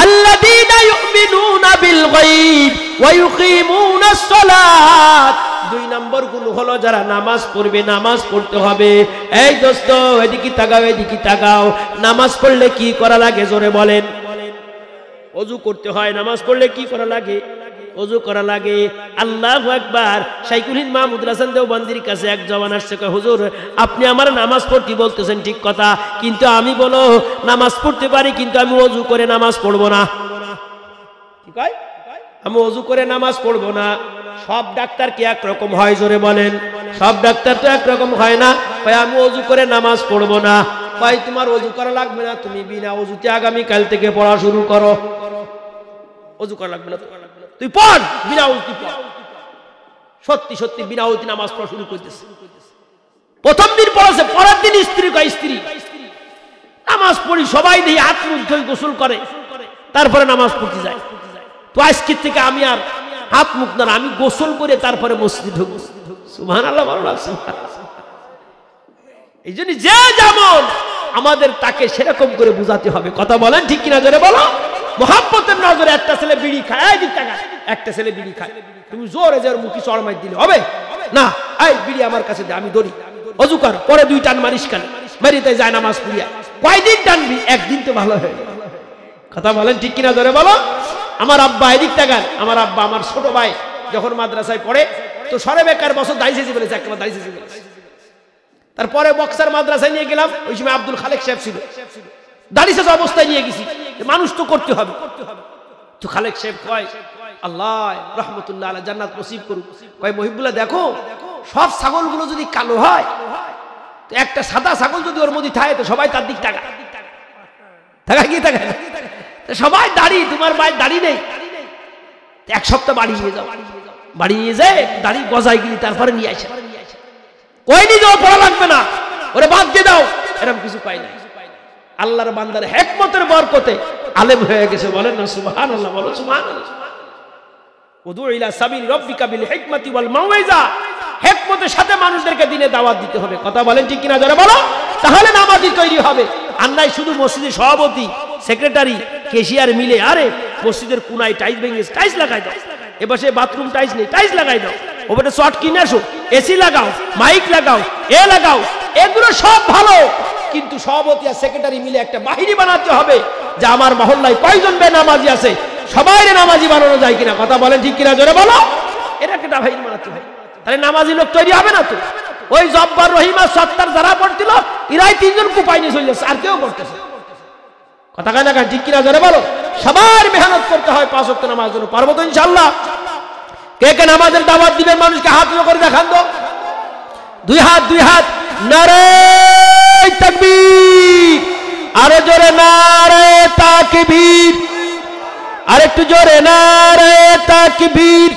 A: আল্লাযীনা ইউমিনুনা বিল গায়ব ওয়া ইউকিমুনাস সালাত। 2 নম্বর গুণ হলো যারা নামাজ পড়বে, নামাজ পড়তে হবে। এই দোস্ত এদিকে তাকাও, এদিকে তাকাও। নামাজ পড়লে কি করা লাগে জোরে বলেন? ওযু করতে হয়। নামাজ পড়লে কি করা লাগে? ওযু করা লাগে। আল্লাহু আকবার। শাইখুল হিন্দ মাহমুদ হাসান দেওবন্দির কাছে এক জওয়ান আসছে, কয় হুজুর আপনি আমার নামাজ পড়তে বলতেছেন ঠিক কথা, কিন্তু আমি বলো নামাজ পড়তে পারি, কিন্তু আমি ওযু করে নামাজ পড়বো না। কি কয়? আমি ওযু করে নামাজ পড়বো না। সব ডাক্তার কি একরকম হয় জোরে বলেন? সব ডাক্তার তো একরকম হয় না। কয় আমি ওযু করে নামাজ পড়বো না। কয় তোমার ওযু করা লাগবে না, তুমি বিনা ওযুতে আগামী কাল থেকে পড়া শুরু করো। ওযু করা লাগবে না, তুই পড়, বিনা ওযুতে পড়। সত্যি সত্যি বিনা ওযুতে নামাজ পড়া শুরু করতেছে। প্রথম দিন পড়াছে, পরের দিন স্ত্রী কয়, স্ত্রী নামাজ পড়ি, সবাই দেখি হাত মুখ ধুয়ে গোসল করে, তারপরে নামাজ পড়তে যায়। তো আজকের থেকে আমি আর হাত মুখ না, আমি গোসল করে তারপরে মসজিদে ঢুকবো। সুবহানাল্লাহ। ভালো লাগছে। এই জন্য যে যেমন আমাদের তাকে সেরকম করে বুঝাতে হবে। কথা বলেন ঠিক কিনা জোরে বলো? মোহাব্বতের নজরে একটা ছেলে বিড়ি খায়, এই দিক টাকা একটা ছেলে বিড়ি খায়, তুমি জোরে জোরে মুখে চড়মাই দিলে হবে না। এই বিড়ি আমার কাছে দে, আমি ধরি। ওযু কর, পরে 2 টান মারিস কেন? বাড়িতে যায় নামাজ পড়িয়া। কয়দিন টানবি? একদিন তো ভালো হয়ে গেল। কথা বলেন ঠিক কিনা জোরে বলো? আমার আব্বা এদিক টাকান, আমার আব্বা আমার ছোট ভাই যখন মাদ্রাসায় পড়ে, তো সরে বেকার বছর দাড়ি চেঁচি বলেছে, একবার দাড়ি চেঁচি বলেছে। তারপরে বক্সার মাদ্রাসায় নিয়ে গেলাম, ওই সময় আব্দুল খালেক সাহেব ছিল, দাড়ি চেঁচা অবস্থায় নিয়ে গেছি, মানুষ তো করতে হবে। তো খালেক সাহেব কয়, আল্লাহ রহমতুল্লাহ আলাইহি জান্নাত নসিব করুক, কয় মহিবুল্লাহ দেখো সব ছাগলগুলো যদি কালো হয় একটা সাদা ছাগল যদি ওর মধ্যে থাকে তো সবাই তার দিক তাকায়, তাকায় কি তাকায় না? সবাই দাড়ি, তোমার ভাই দাড়ি নেই, এক সপ্তাহ বাড়ি নিয়ে যাও, বাড়ি নিয়ে যায় দাড়ি গজায় গিয়ে তারপরে নিয়ে আসে, কই নিয়ে যাও পড়া লাগবে না, ওরে বাদ দিয়ে দাও, এরকম কিছু পাই না। আল্লাহর বান্দার হিকমতের বরকতে আলেম হয়ে গেছে, বলেন না সুবহানাল্লাহ, বলো সুবহানাল্লাহ। উদু ইলা সাবিল রাব্বিকা বিল হিকমাতি ওয়াল মাউইজা, হিকমতের সাথে মানুষদেরকে দিনে দাওয়াত দিতে হবে, কথা বলেন ঠিক কিনা জোরে বলো, তাহলে নামাজি তৈরি হবে। আর নাই শুধু মসজিদের সভাপতি, সেক্রেটারি, ক্যাশিয়ার মিলে আরে মসজিদের কোনায় টাইলস ভেঙে টাইলস লাগাই দাও, এবার সে বাথরুম টাইলস নেই টাইলস লাগাই দাও, ওপরে শর্ট কিনে আসো, এসি লাগাও, মাইক লাগাও, লাগাও, এগুলো সব ভালো, কিন্তু সভাপতি আর সেক্রেটারি মিলে একটা বাহিনী বানাতে হবে যে আমার মহল্লায় কয়জন বেনামাজি আছে, সবাই নামাজি বানানো যায় কিনা, কথা বলেন ঠিক কিনা জোরে বলো, এটা একটা বাহিনী বানাতে হবে, তাহলে নামাজি লোক তৈরি হবে না তো। ওই জব্বার রহিম আর সত্তার যারা পড়ছিল এরাই তিনজন কুপাই নিয়ে চলে যাচ্ছে, আর কেউ করতেছে, কথা কয় না ঠিক কিনা জোরে বলো। সবার মেহনত করতে হয় 5 ওয়াক্ত নামাজের জন্য, পারবো তো ইনশাআল্লাহ? কে কে নামাজের দাওয়াত দিবেন মানুষকে হাত উঁচু করে দেখান তো, দুই হাত, দুই হাত, নারে তাকবীর, আরো জোরে নারে তাকবীর, আরেকটু জোরে নারে তাকবীর।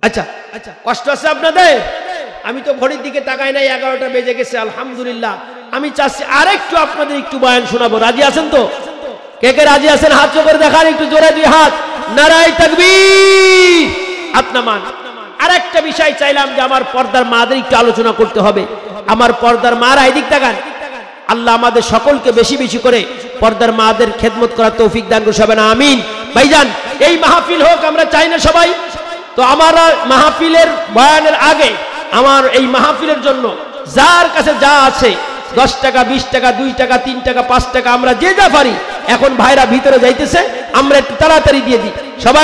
A: আচ্ছা আচ্ছা, কষ্ট আছে আপনাদের? আমি তো ঘড়ির দিকে তাকাই নাই, 11টা বেজে গেছে, আলহামদুলিল্লাহ। আমি চাচ্ছি আরেকটু আপনাদের একটু বয়ান শোনাবো, রাজি আছেন তো? কে কে রাজি আছেন হাত জোর করে দেখান, একটু জোরে দুই হাত, নারায়ে তাকবীর, হাত নামান। আরেকটা বিষয় চাইলাম যে আমার পর্দার মাদের একটু আলোচনা করতে হবে। আমার পর্দার মারা এদিক তাকান, আল্লাহ আমাদের সকলকে বেশি বেশি করে পর্দার মাদের খেদমত করার তৌফিক দান করুন, সবাই না আমিন। ভাইজান, এই মাহফিল হোক আমরা চাই না সবাই তো, আমার মাহফিলের বয়ানের আগে আমার এই মাহফিলের জন্য যার কাছে যা আছে 10 টাকা, 20 টাকা, 2 টাকা, 3 টাকা, 5 টাকা, আমরা যে যা পারি, এখন ভাইরা ভিতরে যাইতেছে, আমরা একটু তাড়াতাড়ি দিয়ে দিই সবাই।